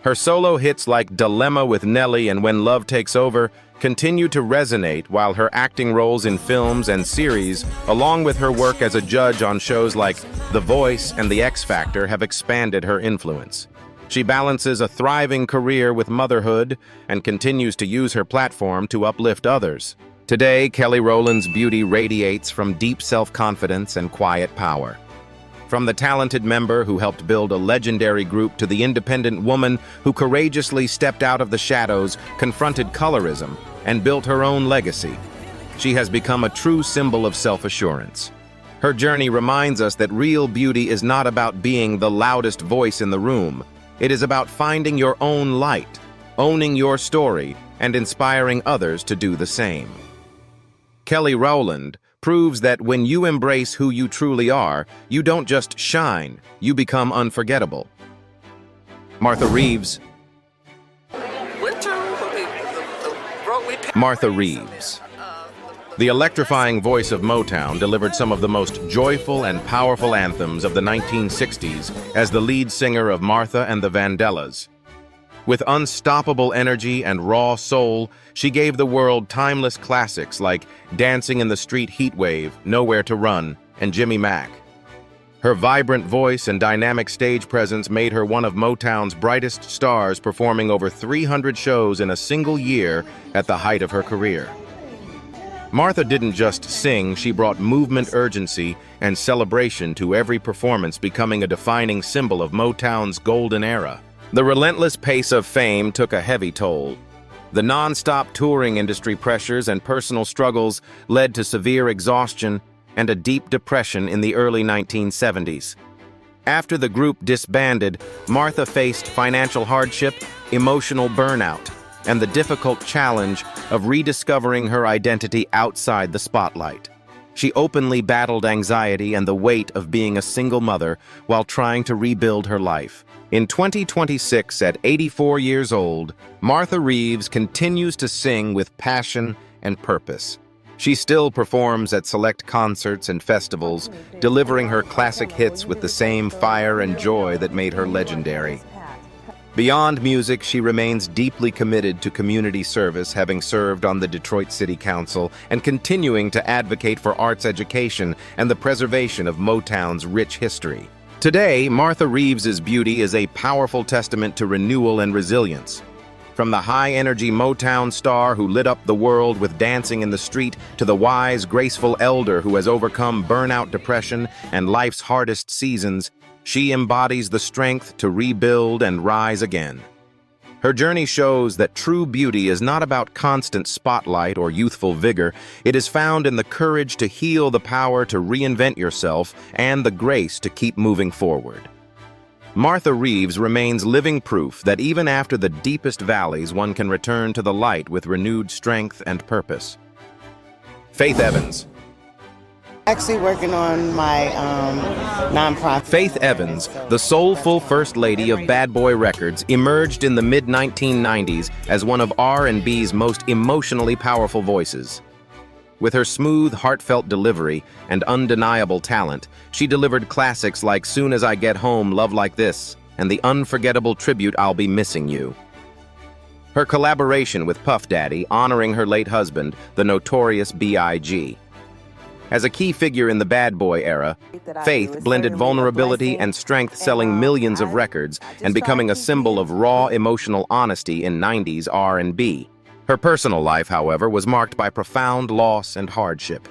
Her solo hits like Dilemma with Nelly and When Love Takes Over continue to resonate, while her acting roles in films and series, along with her work as a judge on shows like The Voice and The X Factor, have expanded her influence. She balances a thriving career with motherhood and continues to use her platform to uplift others. Today, Kelly Rowland's beauty radiates from deep self-confidence and quiet power. From the talented member who helped build a legendary group to the independent woman who courageously stepped out of the shadows, confronted colorism, and built her own legacy, she has become a true symbol of self-assurance. Her journey reminds us that real beauty is not about being the loudest voice in the room. It is about finding your own light, owning your story, and inspiring others to do the same. Kelly Rowland proves that when you embrace who you truly are, you don't just shine, you become unforgettable. Martha Reeves. Martha Reeves. The electrifying voice of Motown delivered some of the most joyful and powerful anthems of the 1960s as the lead singer of Martha and the Vandellas. With unstoppable energy and raw soul, she gave the world timeless classics like Dancing in the Street Heatwave, Nowhere to Run, and Jimmy Mack. Her vibrant voice and dynamic stage presence made her one of Motown's brightest stars, performing over 300 shows in a single year at the height of her career. Martha didn't just sing, she brought movement, urgency, and celebration to every performance, becoming a defining symbol of Motown's golden era. The relentless pace of fame took a heavy toll. The non-stop touring industry pressures and personal struggles led to severe exhaustion and a deep depression in the early 1970s. After the group disbanded, Martha faced financial hardship, emotional burnout, and the difficult challenge of rediscovering her identity outside the spotlight. She openly battled anxiety and the weight of being a single mother while trying to rebuild her life. In 2026, at 84 years old, Martha Reeves continues to sing with passion and purpose. She still performs at select concerts and festivals, delivering her classic hits with the same fire and joy that made her legendary. Beyond music, she remains deeply committed to community service, having served on the Detroit City Council and continuing to advocate for arts education and the preservation of Motown's rich history. Today, Martha Reeves's beauty is a powerful testament to renewal and resilience. From the high-energy Motown star who lit up the world with Dancing in the Street to the wise, graceful elder who has overcome burnout, depression, and life's hardest seasons, she embodies the strength to rebuild and rise again. Her journey shows that true beauty is not about constant spotlight or youthful vigor. It is found in the courage to heal, the power to reinvent yourself, and the grace to keep moving forward. Martha Reeves remains living proof that even after the deepest valleys, one can return to the light with renewed strength and purpose. Faith Evans. Actually working on my nonprofit. Faith Evans, the soulful first lady of Bad Boy Records, emerged in the mid-1990s as one of R&B's most emotionally powerful voices. With her smooth, heartfelt delivery and undeniable talent, she delivered classics like Soon as I Get Home, Love Like This, and the unforgettable tribute I'll Be Missing You. Her collaboration with Puff Daddy, honoring her late husband, the notorious Blige. As a key figure in the bad boy era, Faith blended vulnerability and strength, selling millions of records and becoming a symbol of raw emotional honesty in 90s R&B. Her personal life, however, was marked by profound loss and hardship.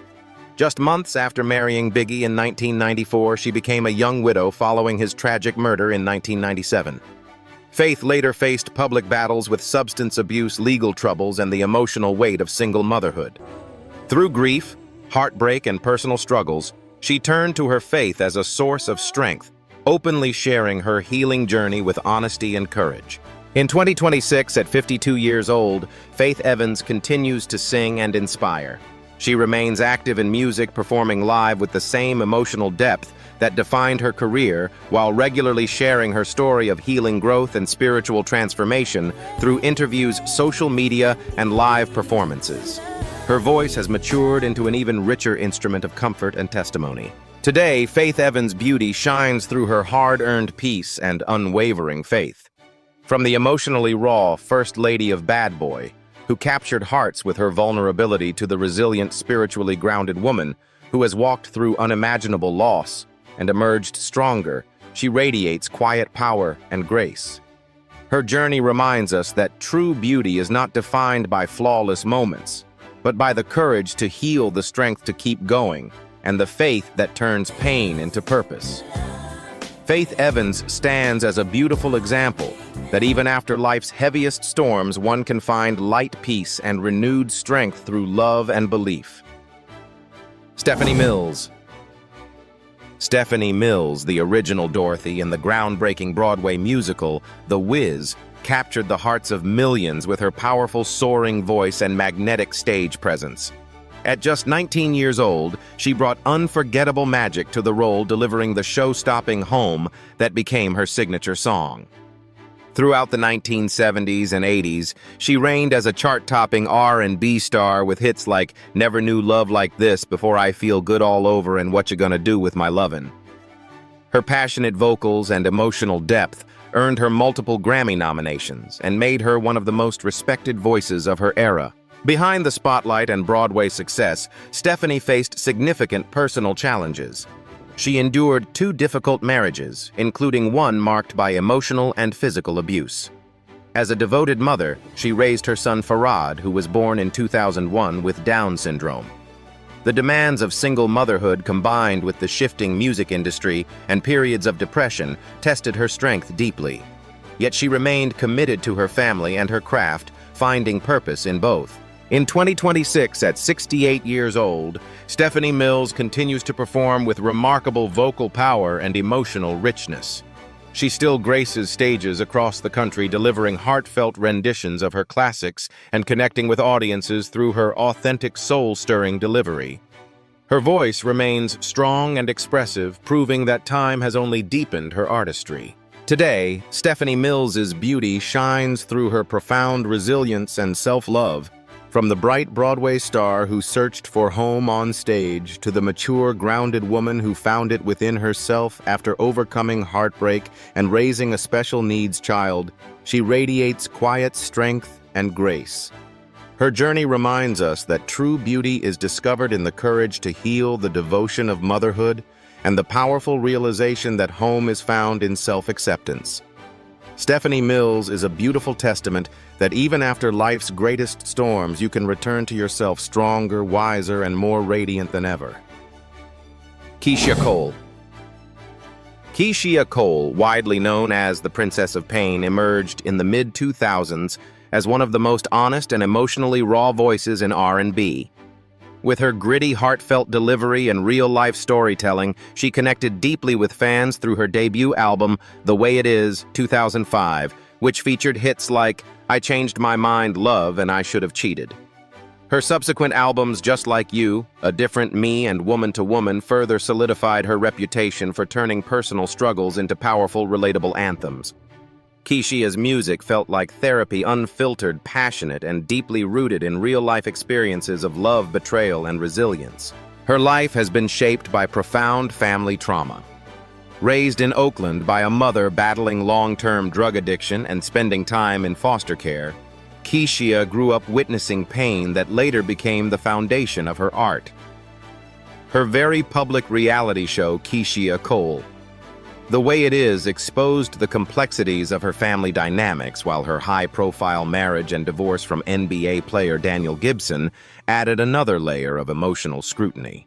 Just months after marrying Biggie in 1994, she became a young widow following his tragic murder in 1997. Faith later faced public battles with substance abuse, legal troubles, and the emotional weight of single motherhood. Through grief, heartbreak, and personal struggles, she turned to her faith as a source of strength, openly sharing her healing journey with honesty and courage. In 2026, at 52 years old, Faith Evans continues to sing and inspire. She remains active in music, performing live with the same emotional depth that defined her career, while regularly sharing her story of healing growth and spiritual transformation through interviews, social media, and live performances. Her voice has matured into an even richer instrument of comfort and testimony. Today, Faith Evans' beauty shines through her hard-earned peace and unwavering faith. From the emotionally raw First Lady of Bad Boy, who captured hearts with her vulnerability, to the resilient, spiritually grounded woman who has walked through unimaginable loss and emerged stronger, she radiates quiet power and grace. Her journey reminds us that true beauty is not defined by flawless moments, but by the courage to heal, the strength to keep going, and the faith that turns pain into purpose. Faith Evans stands as a beautiful example that even after life's heaviest storms, one can find light, peace, and renewed strength through love and belief. Stephanie Mills. Stephanie Mills, the original Dorothy in the groundbreaking Broadway musical, The Wiz, captured the hearts of millions with her powerful, soaring voice and magnetic stage presence. At just 19 years old, she brought unforgettable magic to the role, delivering the show-stopping Home that became her signature song. Throughout the 1970s and 80s, she reigned as a chart-topping R&B star with hits like Never Knew Love Like This, Before I Feel Good All Over, and What You Gonna Do With My Lovin'. Her passionate vocals and emotional depth earned her multiple Grammy nominations and made her one of the most respected voices of her era. Behind the spotlight and Broadway success, Stephanie faced significant personal challenges. She endured 2 difficult marriages, including one marked by emotional and physical abuse. As a devoted mother, she raised her son Farhad, who was born in 2001 with Down syndrome. The demands of single motherhood, combined with the shifting music industry and periods of depression, tested her strength deeply. Yet she remained committed to her family and her craft, finding purpose in both. In 2026, at 68 years old, Stephanie Mills continues to perform with remarkable vocal power and emotional richness. She still graces stages across the country, delivering heartfelt renditions of her classics and connecting with audiences through her authentic, soul-stirring delivery. Her voice remains strong and expressive, proving that time has only deepened her artistry. Today, Stephanie Mills's beauty shines through her profound resilience and self-love. From the bright Broadway star who searched for home on stage to the mature, grounded woman who found it within herself after overcoming heartbreak and raising a special needs child, she radiates quiet strength and grace. Her journey reminds us that true beauty is discovered in the courage to heal, the devotion of motherhood, and the powerful realization that home is found in self-acceptance. Stephanie Mills is a beautiful testament that even after life's greatest storms, you can return to yourself stronger, wiser, and more radiant than ever. Keyshia Cole. Keyshia Cole, widely known as the Princess of Pain, emerged in the mid-2000s as one of the most honest and emotionally raw voices in R&B. With her gritty, heartfelt delivery and real-life storytelling, she connected deeply with fans through her debut album, The Way It Is, 2005, which featured hits like I Changed My Mind, Love, and I Should Have Cheated. Her subsequent albums, Just Like You, A Different Me, and Woman to Woman, further solidified her reputation for turning personal struggles into powerful, relatable anthems. Keyshia's music felt like therapy, unfiltered, passionate, and deeply rooted in real-life experiences of love, betrayal, and resilience. Her life has been shaped by profound family trauma. Raised in Oakland by a mother battling long-term drug addiction and spending time in foster care, Keyshia grew up witnessing pain that later became the foundation of her art. Her very public reality show, Keyshia Cole, The Way It Is, exposed the complexities of her family dynamics, while her high-profile marriage and divorce from NBA player Daniel Gibson added another layer of emotional scrutiny.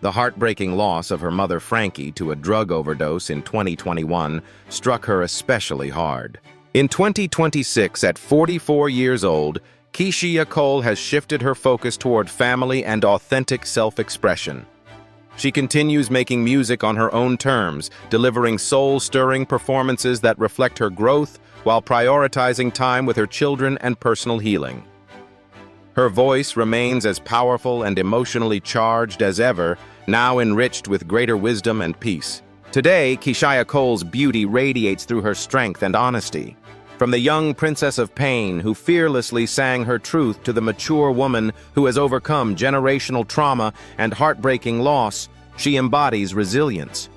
The heartbreaking loss of her mother Frankie to a drug overdose in 2021 struck her especially hard. In 2026, at 44 years old, Keyshia Cole has shifted her focus toward family and authentic self-expression. She continues making music on her own terms, delivering soul-stirring performances that reflect her growth while prioritizing time with her children and personal healing. Her voice remains as powerful and emotionally charged as ever, now enriched with greater wisdom and peace. Today, Keyshia Cole's beauty radiates through her strength and honesty. From the young princess of pain who fearlessly sang her truth to the mature woman who has overcome generational trauma and heartbreaking loss, she embodies resilience.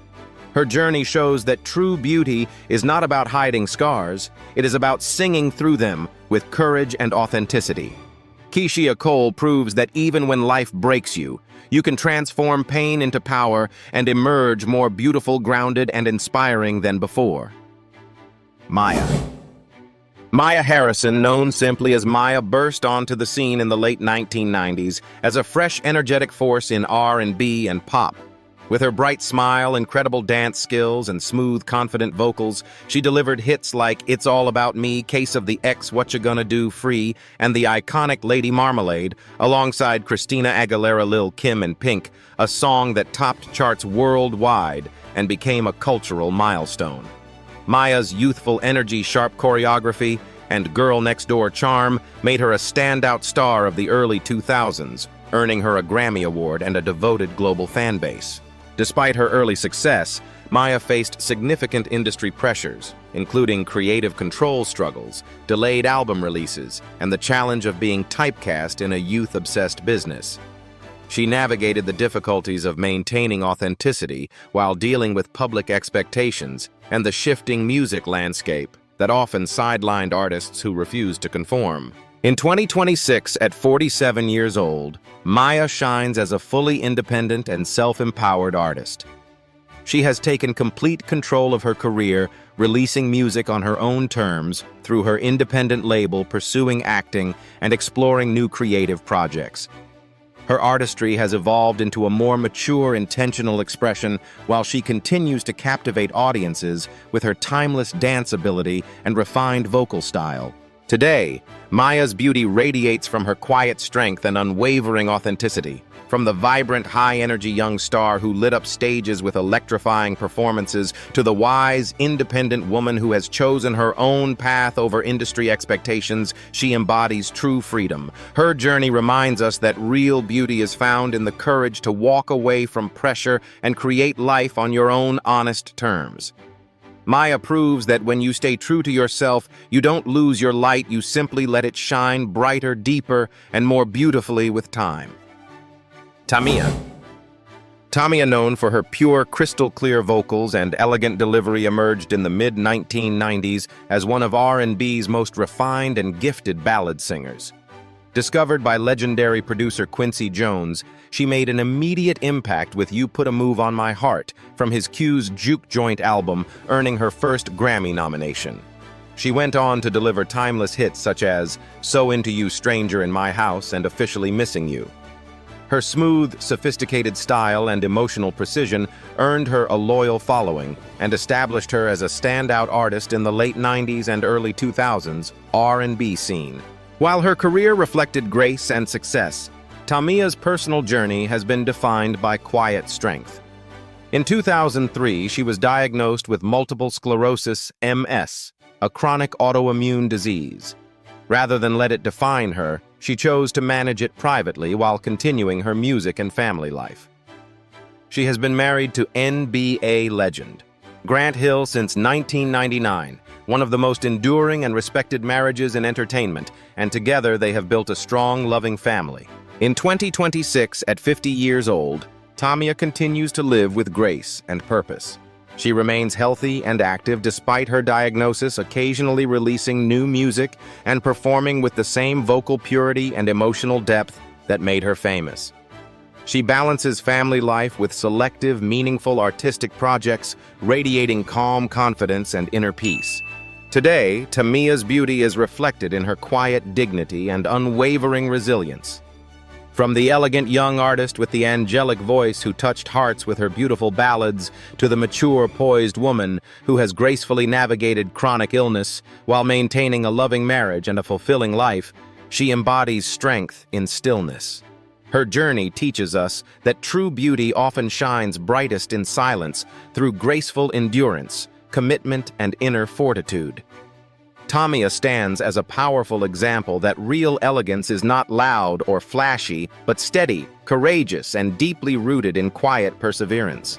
Her journey shows that true beauty is not about hiding scars, it is about singing through them with courage and authenticity. Keyshia Cole proves that even when life breaks you, you can transform pain into power and emerge more beautiful, grounded, and inspiring than before. Maya. Maya Harrison, known simply as Maya, burst onto the scene in the late 1990s as a fresh, energetic force in R&B and pop. With her bright smile, incredible dance skills, and smooth, confident vocals, she delivered hits like It's All About Me, Case of the Ex, What You Gonna Do, Free, and the iconic Lady Marmalade, alongside Christina Aguilera, Lil' Kim, and Pink, a song that topped charts worldwide and became a cultural milestone. Maya's youthful energy, sharp choreography, and girl-next-door charm made her a standout star of the early 2000s, earning her a Grammy Award and a devoted global fan base. Despite her early success, Maya faced significant industry pressures, including creative control struggles, delayed album releases, and the challenge of being typecast in a youth-obsessed business. She navigated the difficulties of maintaining authenticity while dealing with public expectations and the shifting music landscape that often sidelined artists who refused to conform. In 2026, at 47 years old, Maya shines as a fully independent and self-empowered artist. She has taken complete control of her career, releasing music on her own terms through her independent label, pursuing acting, and exploring new creative projects. Her artistry has evolved into a more mature, intentional expression, while she continues to captivate audiences with her timeless dance ability and refined vocal style. Today, Maya's beauty radiates from her quiet strength and unwavering authenticity. From the vibrant, high-energy young star who lit up stages with electrifying performances to the wise, independent woman who has chosen her own path over industry expectations, she embodies true freedom. Her journey reminds us that real beauty is found in the courage to walk away from pressure and create life on your own honest terms. Maya proves that when you stay true to yourself, you don't lose your light, you simply let it shine brighter, deeper, and more beautifully with time. Tamia. Tamia, known for her pure, crystal-clear vocals and elegant delivery, emerged in the mid-1990s as one of R&B's most refined and gifted ballad singers. Discovered by legendary producer Quincy Jones, she made an immediate impact with You Put a Move on My Heart from his Q's Juke Joint album, earning her first Grammy nomination. She went on to deliver timeless hits such as So Into You, Stranger in My House, and Officially Missing You. Her smooth, sophisticated style and emotional precision earned her a loyal following and established her as a standout artist in the late 90s and early 2000s R&B scene. While her career reflected grace and success, Tamia's personal journey has been defined by quiet strength. In 2003, she was diagnosed with multiple sclerosis, MS, a chronic autoimmune disease. Rather than let it define her, she chose to manage it privately while continuing her music and family life. She has been married to NBA legend Grant Hill since 1999, one of the most enduring and respected marriages in entertainment, and together they have built a strong, loving family. In 2026, at 50 years old, Tamia continues to live with grace and purpose. She remains healthy and active despite her diagnosis, occasionally releasing new music and performing with the same vocal purity and emotional depth that made her famous. She balances family life with selective, meaningful artistic projects, radiating calm confidence and inner peace. Today, Tamia's beauty is reflected in her quiet dignity and unwavering resilience. From the elegant young artist with the angelic voice who touched hearts with her beautiful ballads to the mature, poised woman who has gracefully navigated chronic illness while maintaining a loving marriage and a fulfilling life, she embodies strength in stillness. Her journey teaches us that true beauty often shines brightest in silence through graceful endurance, commitment, and inner fortitude. Tamia stands as a powerful example that real elegance is not loud or flashy, but steady, courageous, and deeply rooted in quiet perseverance.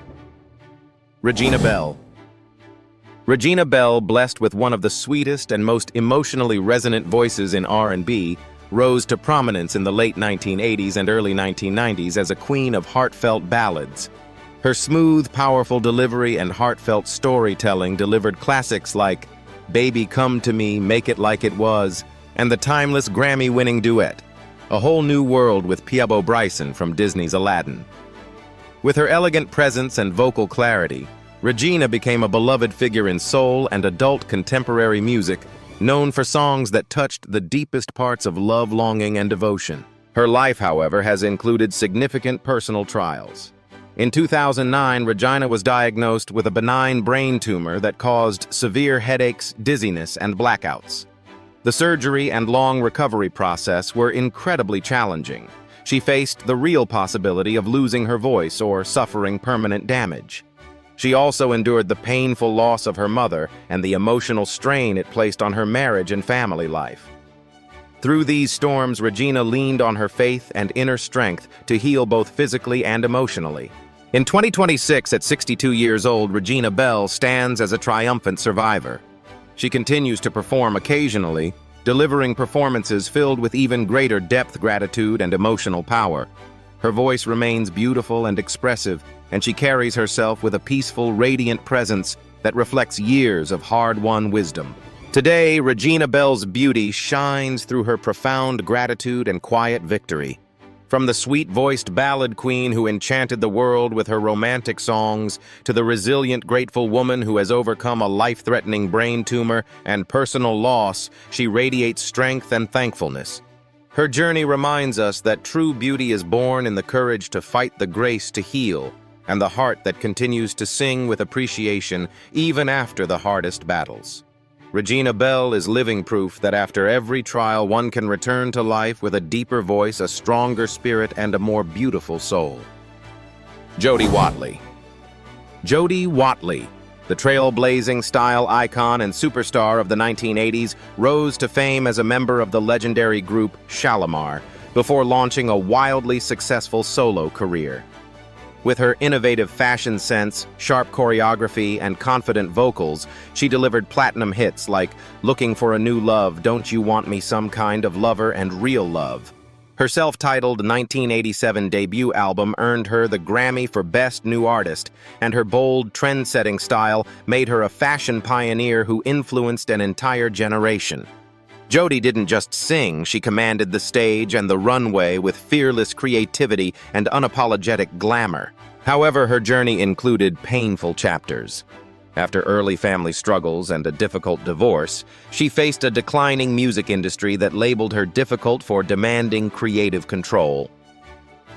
Regina Belle. Regina Belle, blessed with one of the sweetest and most emotionally resonant voices in R&B, rose to prominence in the late 1980s and early 1990s as a queen of heartfelt ballads. Her smooth, powerful delivery and heartfelt storytelling delivered classics like Baby Come to Me, Make It Like It Was, and the timeless Grammy-winning duet, A Whole New World with Peabo Bryson from Disney's Aladdin. With her elegant presence and vocal clarity, Regina became a beloved figure in soul and adult contemporary music, known for songs that touched the deepest parts of love, longing, and devotion. Her life, however, has included significant personal trials. In 2009, Regina was diagnosed with a benign brain tumor that caused severe headaches, dizziness, and blackouts. The surgery and long recovery process were incredibly challenging. She faced the real possibility of losing her voice or suffering permanent damage. She also endured the painful loss of her mother and the emotional strain it placed on her marriage and family life. Through these storms, Regina leaned on her faith and inner strength to heal both physically and emotionally. In 2026, at 62 years old, Regina Belle stands as a triumphant survivor. She continues to perform occasionally, delivering performances filled with even greater depth, gratitude, and emotional power. Her voice remains beautiful and expressive, and she carries herself with a peaceful, radiant presence that reflects years of hard-won wisdom. Today, Regina Belle's beauty shines through her profound gratitude and quiet victory. From the sweet-voiced ballad queen who enchanted the world with her romantic songs, to the resilient, grateful woman who has overcome a life-threatening brain tumor and personal loss, she radiates strength and thankfulness. Her journey reminds us that true beauty is born in the courage to fight, the grace to heal, and the heart that continues to sing with appreciation even after the hardest battles. Regina Belle is living proof that after every trial, one can return to life with a deeper voice, a stronger spirit, and a more beautiful soul. Jody Watley. Jody Watley, the trailblazing style icon and superstar of the 1980s, rose to fame as a member of the legendary group Shalimar before launching a wildly successful solo career. With her innovative fashion sense, sharp choreography, and confident vocals, she delivered platinum hits like Looking for a New Love, Don't You Want Me Some Kind of Lover, and Real Love. Her self-titled 1987 debut album earned her the Grammy for Best New Artist, and her bold, trend-setting style made her a fashion pioneer who influenced an entire generation. Jody didn't just sing, she commanded the stage and the runway with fearless creativity and unapologetic glamour. However, her journey included painful chapters. After early family struggles and a difficult divorce, she faced a declining music industry that labeled her difficult for demanding creative control.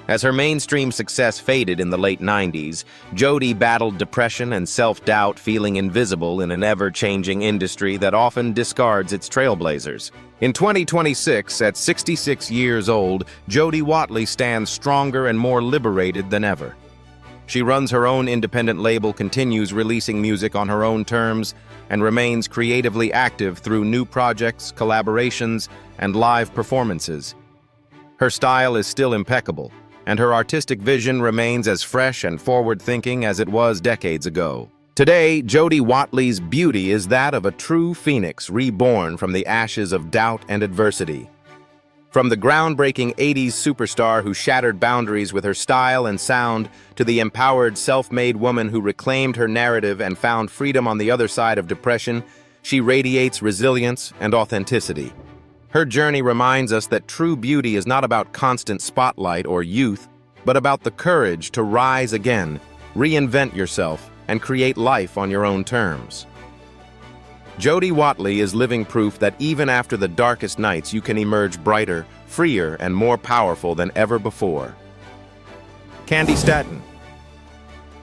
As her mainstream success faded in the late 90s, Jody battled depression and self-doubt, feeling invisible in an ever-changing industry that often discards its trailblazers. In 2026, at 66 years old, Jody Watley stands stronger and more liberated than ever. She runs her own independent label, continues releasing music on her own terms, and remains creatively active through new projects, collaborations, and live performances. Her style is still impeccable, and her artistic vision remains as fresh and forward-thinking as it was decades ago. Today, Jody Watley's beauty is that of a true phoenix reborn from the ashes of doubt and adversity. From the groundbreaking 80s superstar who shattered boundaries with her style and sound to the empowered, self-made woman who reclaimed her narrative and found freedom on the other side of depression, she radiates resilience and authenticity. Her journey reminds us that true beauty is not about constant spotlight or youth, but about the courage to rise again, reinvent yourself, and create life on your own terms. Jody Watley is living proof that even after the darkest nights, you can emerge brighter, freer, and more powerful than ever before. Candi Staton.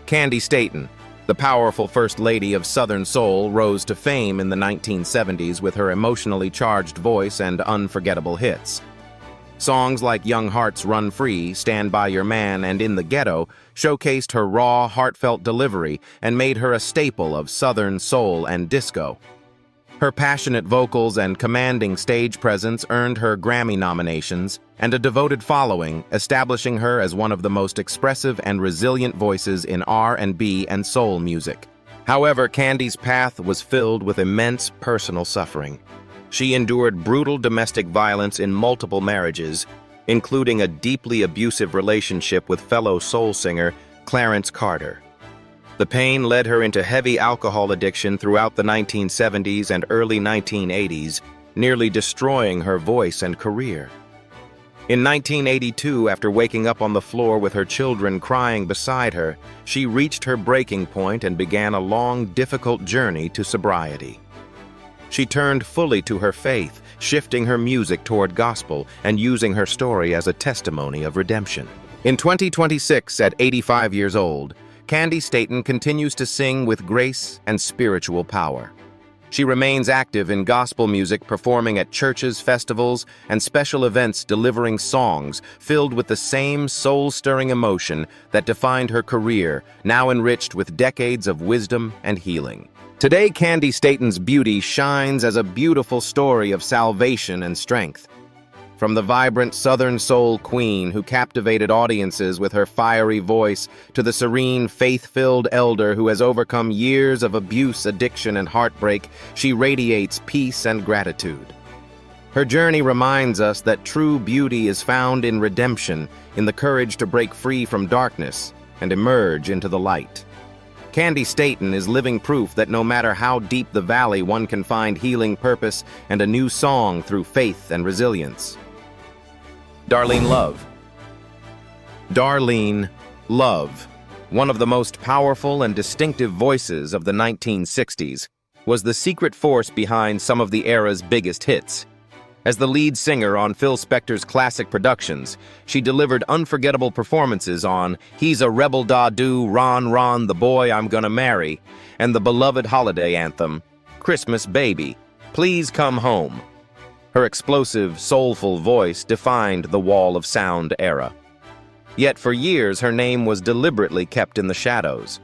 Candi Staton, the powerful First Lady of Southern Soul, rose to fame in the 1970s with her emotionally charged voice and unforgettable hits. Songs like Young Hearts Run Free, Stand By Your Man, and In the Ghetto showcased her raw, heartfelt delivery and made her a staple of Southern soul and disco. Her passionate vocals and commanding stage presence earned her Grammy nominations and a devoted following, establishing her as one of the most expressive and resilient voices in R&B and soul music. However, Candi's path was filled with immense personal suffering. She endured brutal domestic violence in multiple marriages, including a deeply abusive relationship with fellow soul singer Clarence Carter. The pain led her into heavy alcohol addiction throughout the 1970s and early 1980s, nearly destroying her voice and career. In 1982, after waking up on the floor with her children crying beside her, she reached her breaking point and began a long, difficult journey to sobriety. She turned fully to her faith, shifting her music toward gospel and using her story as a testimony of redemption. In 2026, at 85 years old, Candi Staton continues to sing with grace and spiritual power. She remains active in gospel music, performing at churches, festivals, and special events, delivering songs filled with the same soul-stirring emotion that defined her career, now enriched with decades of wisdom and healing. Today, Candi Staton's beauty shines as a beautiful story of salvation and strength. From the vibrant Southern soul queen who captivated audiences with her fiery voice to the serene, faith-filled elder who has overcome years of abuse, addiction, and heartbreak, she radiates peace and gratitude. Her journey reminds us that true beauty is found in redemption, in the courage to break free from darkness and emerge into the light. Candi Staton is living proof that no matter how deep the valley, one can find healing, purpose, and a new song through faith and resilience. Darlene Love. Darlene Love, one of the most powerful and distinctive voices of the 1960s, was the secret force behind some of the era's biggest hits. As the lead singer on Phil Spector's classic productions, she delivered unforgettable performances on He's a Rebel Da-Do, Ron Ron, the Boy I'm Gonna Marry, and the beloved holiday anthem, Christmas Baby, Please Come Home. Her explosive, soulful voice defined the Wall of Sound era. Yet for years, her name was deliberately kept in the shadows.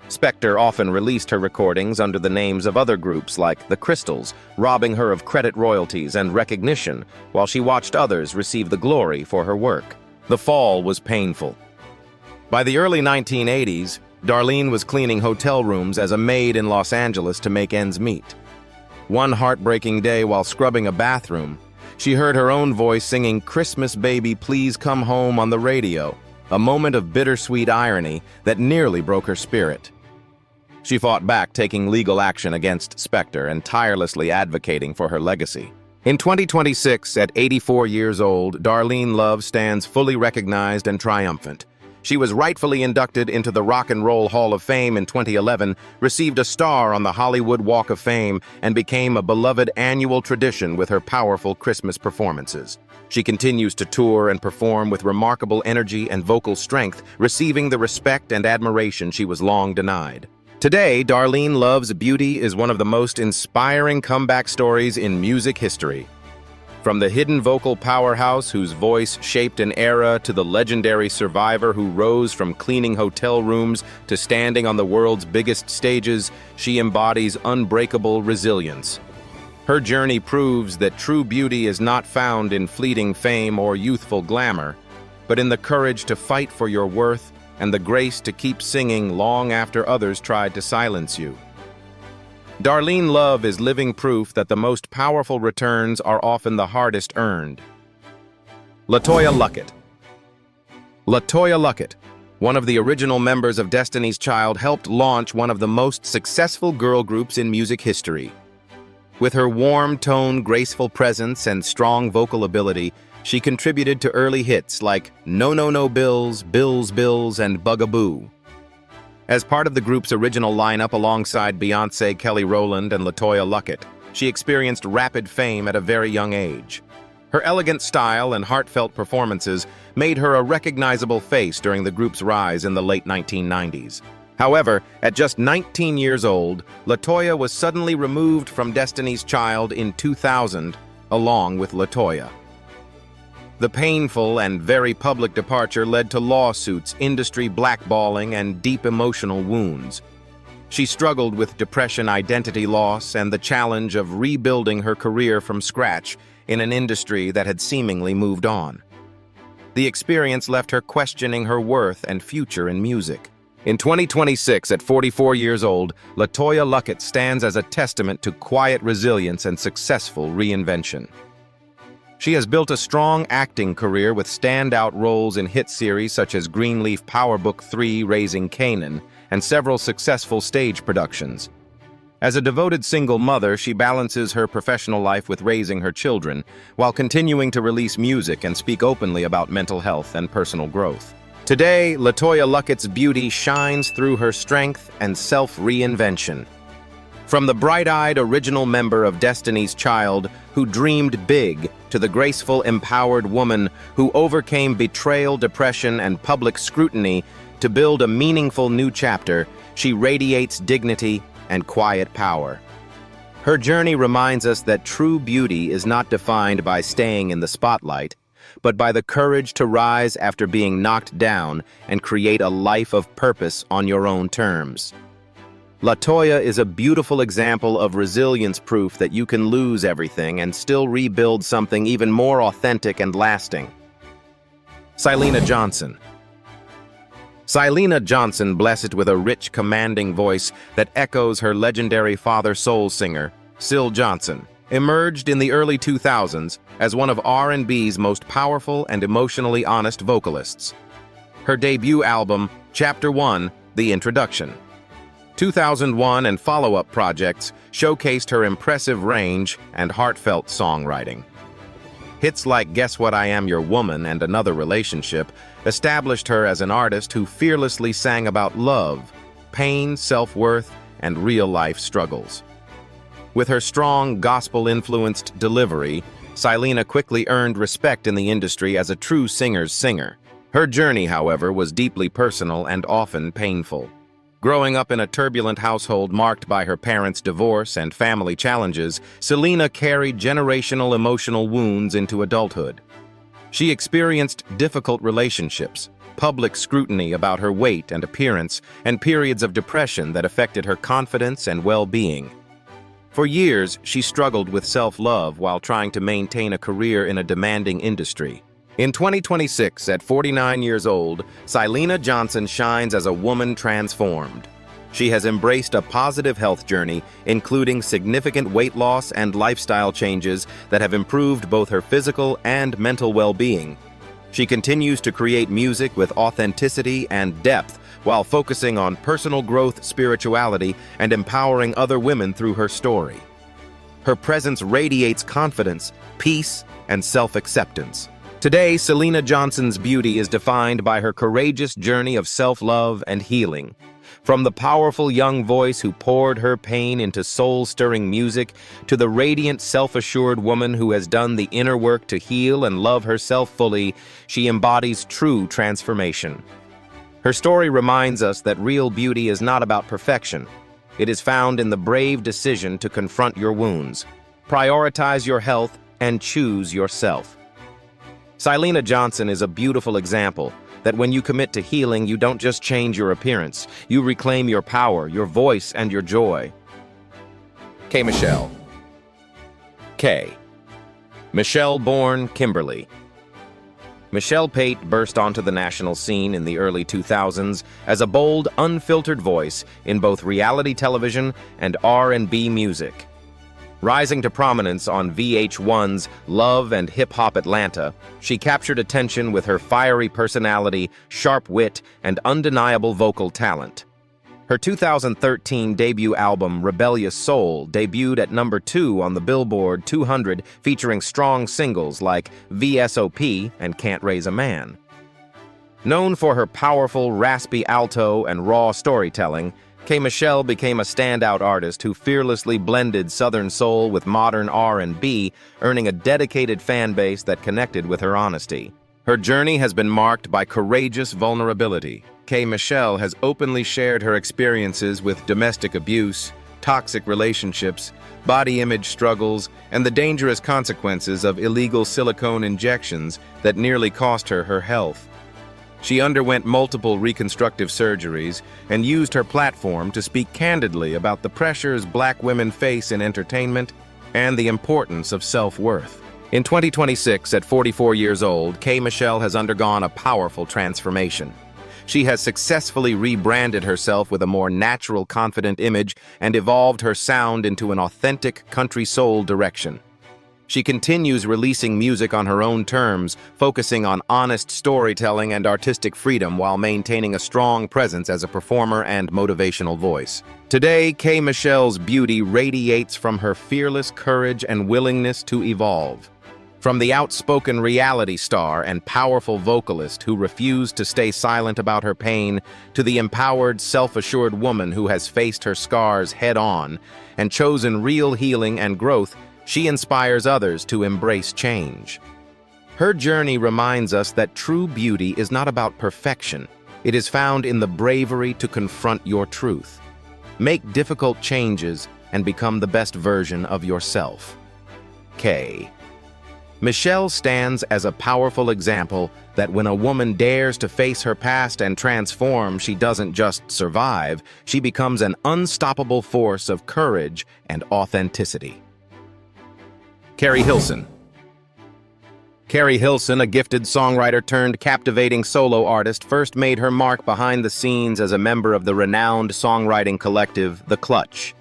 Spector often released her recordings under the names of other groups like the Crystals, robbing her of credit royalties and recognition, while she watched others receive the glory for her work. The fall was painful. By the early 1980s, Darlene was cleaning hotel rooms as a maid in Los Angeles to make ends meet. One heartbreaking day while scrubbing a bathroom, she heard her own voice singing Christmas Baby, Please Come Home on the radio, a moment of bittersweet irony that nearly broke her spirit. She fought back, taking legal action against Spector and tirelessly advocating for her legacy. In 2026, at 84 years old, Darlene Love stands fully recognized and triumphant. She was rightfully inducted into the Rock and Roll Hall of Fame in 2011, received a star on the Hollywood Walk of Fame, and became a beloved annual tradition with her powerful Christmas performances. She continues to tour and perform with remarkable energy and vocal strength, receiving the respect and admiration she was long denied. Today, Darlene Love's beauty is one of the most inspiring comeback stories in music history. From the hidden vocal powerhouse whose voice shaped an era to the legendary survivor who rose from cleaning hotel rooms to standing on the world's biggest stages, she embodies unbreakable resilience. Her journey proves that true beauty is not found in fleeting fame or youthful glamour, but in the courage to fight for your worth and the grace to keep singing long after others tried to silence you. Darlene Love is living proof that the most powerful returns are often the hardest earned. LeToya Luckett. LeToya Luckett, one of the original members of Destiny's Child, helped launch one of the most successful girl groups in music history. With her warm tone, graceful presence, and strong vocal ability, she contributed to early hits like No No No Bills, Bills Bills, and Bugaboo. As part of the group's original lineup alongside Beyoncé, Kelly Rowland, and LeToya Luckett, she experienced rapid fame at a very young age. Her elegant style and heartfelt performances made her a recognizable face during the group's rise in the late 1990s. However, at just 19 years old, LeToya was suddenly removed from Destiny's Child in 2000, along with LeToya. The painful and very public departure led to lawsuits, industry blackballing, and deep emotional wounds. She struggled with depression, identity loss, and the challenge of rebuilding her career from scratch in an industry that had seemingly moved on. The experience left her questioning her worth and future in music. In 2026, at 44 years old, LeToya Luckett stands as a testament to quiet resilience and successful reinvention. She has built a strong acting career with standout roles in hit series such as Greenleaf Power Book 3, Raising Kanan, and several successful stage productions. As a devoted single mother, she balances her professional life with raising her children, while continuing to release music and speak openly about mental health and personal growth. Today, LeToya Luckett's beauty shines through her strength and self-reinvention. From the bright-eyed original member of Destiny's Child who dreamed big to the graceful, empowered woman who overcame betrayal, depression, and public scrutiny to build a meaningful new chapter, she radiates dignity and quiet power. Her journey reminds us that true beauty is not defined by staying in the spotlight, but by the courage to rise after being knocked down and create a life of purpose on your own terms. LeToya is a beautiful example of resilience, proof that you can lose everything and still rebuild something even more authentic and lasting. Syleena Johnson. Syleena Johnson, blessed with a rich, commanding voice that echoes her legendary father soul singer, Syl Johnson, emerged in the early 2000s as one of R&B's most powerful and emotionally honest vocalists. Her debut album, Chapter 1, The Introduction, 2001 and follow-up projects showcased her impressive range and heartfelt songwriting. Hits like Guess What I Am Your Woman and Another Relationship established her as an artist who fearlessly sang about love, pain, self-worth, and real-life struggles. With her strong, gospel-influenced delivery, Syleena quickly earned respect in the industry as a true singer's singer. Her journey, however, was deeply personal and often painful. Growing up in a turbulent household marked by her parents' divorce and family challenges, Syleena carried generational emotional wounds into adulthood. She experienced difficult relationships, public scrutiny about her weight and appearance, and periods of depression that affected her confidence and well-being. For years, she struggled with self-love while trying to maintain a career in a demanding industry. In 2026, at 49 years old, Syleena Johnson shines as a woman transformed. She has embraced a positive health journey, including significant weight loss and lifestyle changes that have improved both her physical and mental well-being. She continues to create music with authenticity and depth while focusing on personal growth, spirituality, and empowering other women through her story. Her presence radiates confidence, peace, and self-acceptance. Today, Syleena Johnson's beauty is defined by her courageous journey of self-love and healing. From the powerful young voice who poured her pain into soul-stirring music to the radiant, self-assured woman who has done the inner work to heal and love herself fully, she embodies true transformation. Her story reminds us that real beauty is not about perfection. It is found in the brave decision to confront your wounds, prioritize your health, and choose yourself. Syleena Johnson is a beautiful example that when you commit to healing, you don't just change your appearance, you reclaim your power, your voice, and your joy. K. Michelle. K. Michelle born Kimberly. Michelle Pate burst onto the national scene in the early 2000s as a bold, unfiltered voice in both reality television and R&B music. Rising to prominence on VH1's Love and Hip Hop Atlanta, she captured attention with her fiery personality, sharp wit, and undeniable vocal talent. Her 2013 debut album, Rebellious Soul, debuted at number 2 on the Billboard 200, featuring strong singles like VSOP and Can't Raise a Man. Known for her powerful, raspy alto and raw storytelling, K. Michelle became a standout artist who fearlessly blended Southern soul with modern R&B, earning a dedicated fan base that connected with her honesty. Her journey has been marked by courageous vulnerability. K. Michelle has openly shared her experiences with domestic abuse, toxic relationships, body image struggles, and the dangerous consequences of illegal silicone injections that nearly cost her her health. She underwent multiple reconstructive surgeries and used her platform to speak candidly about the pressures Black women face in entertainment and the importance of self-worth. In 2026, at 44 years old, K. Michelle has undergone a powerful transformation. She has successfully rebranded herself with a more natural, confident image and evolved her sound into an authentic country soul direction. She continues releasing music on her own terms, focusing on honest storytelling and artistic freedom while maintaining a strong presence as a performer and motivational voice. Today, K. Michelle's beauty radiates from her fearless courage and willingness to evolve. From the outspoken reality star and powerful vocalist who refused to stay silent about her pain, to the empowered, self-assured woman who has faced her scars head-on and chosen real healing and growth, she inspires others to embrace change. Her journey reminds us that true beauty is not about perfection. It is found in the bravery to confront your truth. Make difficult changes and become the best version of yourself. K. Michelle stands as a powerful example that when a woman dares to face her past and transform, she doesn't just survive, she becomes an unstoppable force of courage and authenticity. Keri Hilson. Keri Hilson, a gifted songwriter turned captivating solo artist, first made her mark behind the scenes as a member of the renowned songwriting collective, The Clutch.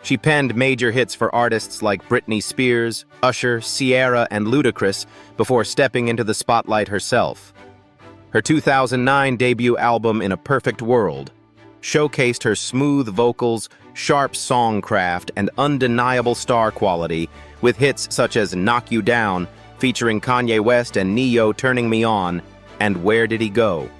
She penned major hits for artists like Britney Spears, Usher, Ciara, and Ludacris before stepping into the spotlight herself. Her 2009 debut album, In a Perfect World, showcased her smooth vocals, sharp songcraft, and undeniable star quality, with hits such as Knock You Down, featuring Kanye West and Ne-Yo, Turning Me On, and Where Did He Go?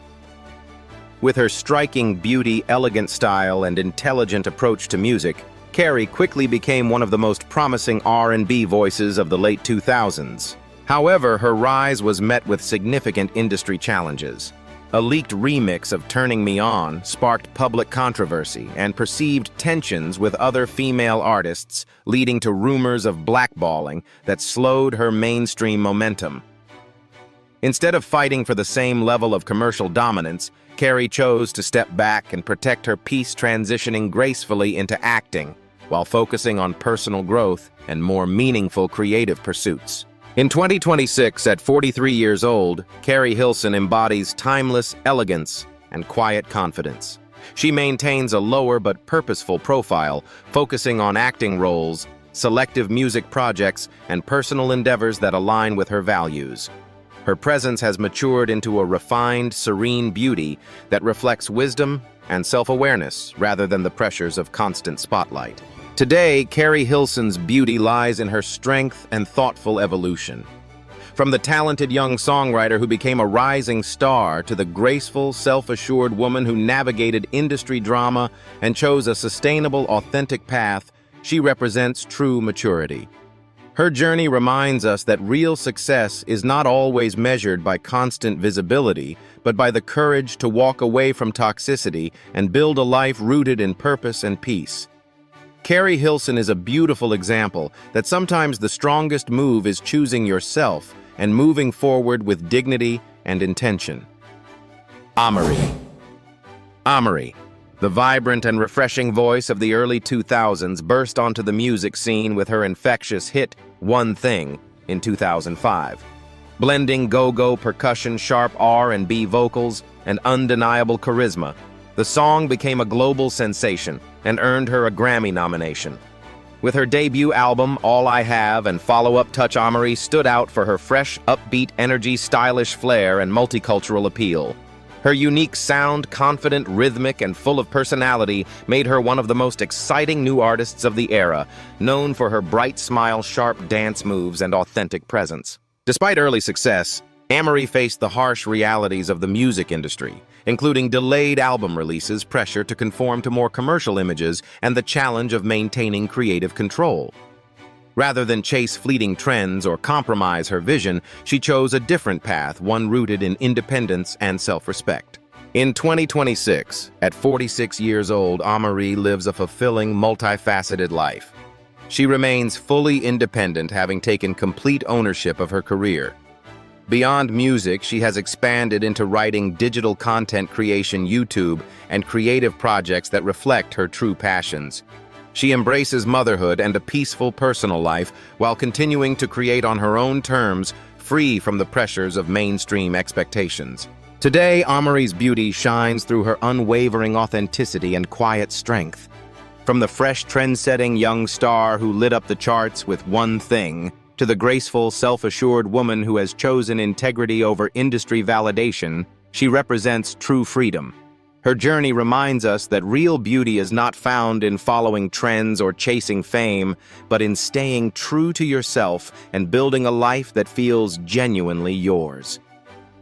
With her striking beauty, elegant style, and intelligent approach to music, Keri quickly became one of the most promising R&B voices of the late 2000s. However, her rise was met with significant industry challenges. A leaked remix of Turning Me On sparked public controversy and perceived tensions with other female artists, leading to rumors of blackballing that slowed her mainstream momentum. Instead of fighting for the same level of commercial dominance, Keri chose to step back and protect her peace, transitioning gracefully into acting, while focusing on personal growth and more meaningful creative pursuits. In 2026, at 43 years old, Keri Hilson embodies timeless elegance and quiet confidence. She maintains a lower but purposeful profile, focusing on acting roles, selective music projects, and personal endeavors that align with her values. Her presence has matured into a refined, serene beauty that reflects wisdom and self-awareness rather than the pressures of constant spotlight. Today, Keri Hilson's beauty lies in her strength and thoughtful evolution. From the talented young songwriter who became a rising star to the graceful, self-assured woman who navigated industry drama and chose a sustainable, authentic path, she represents true maturity. Her journey reminds us that real success is not always measured by constant visibility, but by the courage to walk away from toxicity and build a life rooted in purpose and peace. Keri Hilson is a beautiful example that sometimes the strongest move is choosing yourself and moving forward with dignity and intention. Amerie. Amerie, the vibrant and refreshing voice of the early 2000s, burst onto the music scene with her infectious hit, One Thing, in 2005. Blending go-go percussion, sharp R&B vocals, and undeniable charisma, the song became a global sensation and earned her a Grammy nomination. With her debut album, All I Have, and follow-up Touch, Amerie stood out for her fresh, upbeat energy, stylish flair, and multicultural appeal. Her unique sound, confident, rhythmic, and full of personality, made her one of the most exciting new artists of the era, known for her bright smile, sharp dance moves, and authentic presence. Despite early success, Amerie faced the harsh realities of the music industry, including delayed album releases, pressure to conform to more commercial images, and the challenge of maintaining creative control. Rather than chase fleeting trends or compromise her vision, she chose a different path, one rooted in independence and self-respect. In 2026, at 46 years old, Amerie lives a fulfilling, multifaceted life. She remains fully independent, having taken complete ownership of her career. Beyond music, she has expanded into writing, digital content creation, YouTube, and creative projects that reflect her true passions. She embraces motherhood and a peaceful personal life while continuing to create on her own terms, free from the pressures of mainstream expectations. Today, Amerie's beauty shines through her unwavering authenticity and quiet strength. From the fresh, trend-setting young star who lit up the charts with One Thing, to the graceful, self-assured woman who has chosen integrity over industry validation, she represents true freedom. Her journey reminds us that real beauty is not found in following trends or chasing fame, but in staying true to yourself and building a life that feels genuinely yours.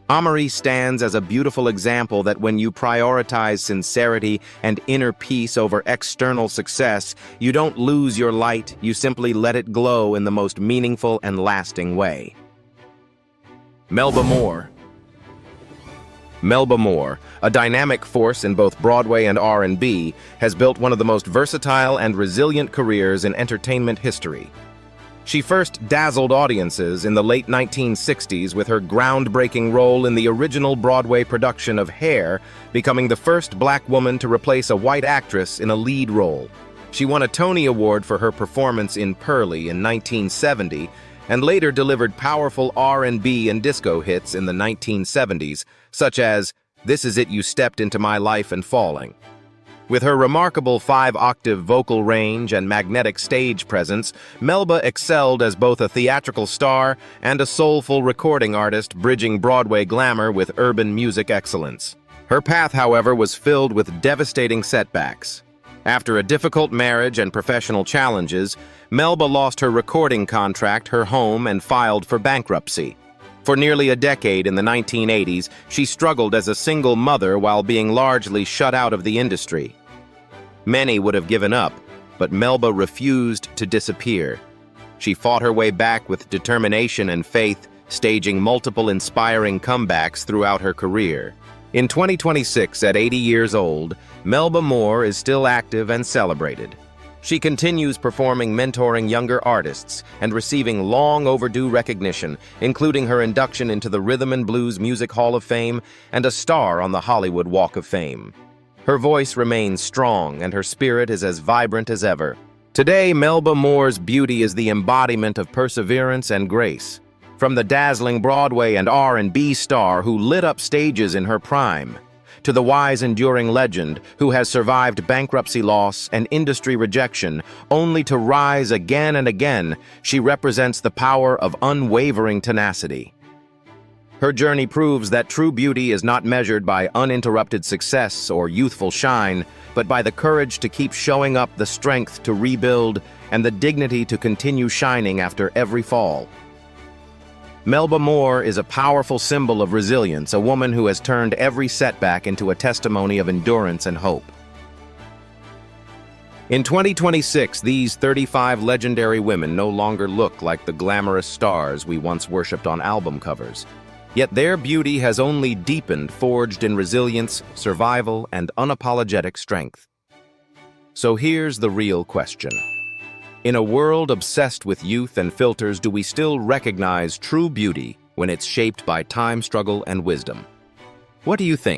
Amerie stands as a beautiful example that when you prioritize sincerity and inner peace over external success, you don't lose your light, you simply let it glow in the most meaningful and lasting way. Melba Moore. Melba Moore, a dynamic force in both Broadway and R&B, has built one of the most versatile and resilient careers in entertainment history. She first dazzled audiences in the late 1960s with her groundbreaking role in the original Broadway production of Hair, becoming the first black woman to replace a white actress in a lead role. She won a Tony Award for her performance in Pearly in 1970, and later delivered powerful R&B and disco hits in the 1970s, such as This Is It You Stepped Into My Life and Falling. With her remarkable 5-octave vocal range and magnetic stage presence, Melba excelled as both a theatrical star and a soulful recording artist, bridging Broadway glamour with urban music excellence. Her path, however, was filled with devastating setbacks. After a difficult marriage and professional challenges, Melba lost her recording contract, her home, and filed for bankruptcy. For nearly a decade in the 1980s, she struggled as a single mother while being largely shut out of the industry. Many would have given up, but Melba refused to disappear. She fought her way back with determination and faith, staging multiple inspiring comebacks throughout her career. In 2026, at 80 years old, Melba Moore is still active and celebrated. She continues performing, mentoring younger artists, and receiving long-overdue recognition, including her induction into the Rhythm and Blues Music Hall of Fame and a star on the Hollywood Walk of Fame. Her voice remains strong, and her spirit is as vibrant as ever. Today, Melba Moore's beauty is the embodiment of perseverance and grace. From the dazzling Broadway and R&B star who lit up stages in her prime, to the wise, enduring legend who has survived bankruptcy loss and industry rejection, only to rise again and again, she represents the power of unwavering tenacity. Her journey proves that true beauty is not measured by uninterrupted success or youthful shine, but by the courage to keep showing up, the strength to rebuild, and the dignity to continue shining after every fall. Melba Moore is a powerful symbol of resilience, a woman who has turned every setback into a testimony of endurance and hope. In 2026, these 35 legendary women no longer look like the glamorous stars we once worshipped on album covers. Yet their beauty has only deepened, forged in resilience, survival, and unapologetic strength. So here's the real question. In a world obsessed with youth and filters, do we still recognize true beauty when it's shaped by time, struggle, and wisdom? What do you think?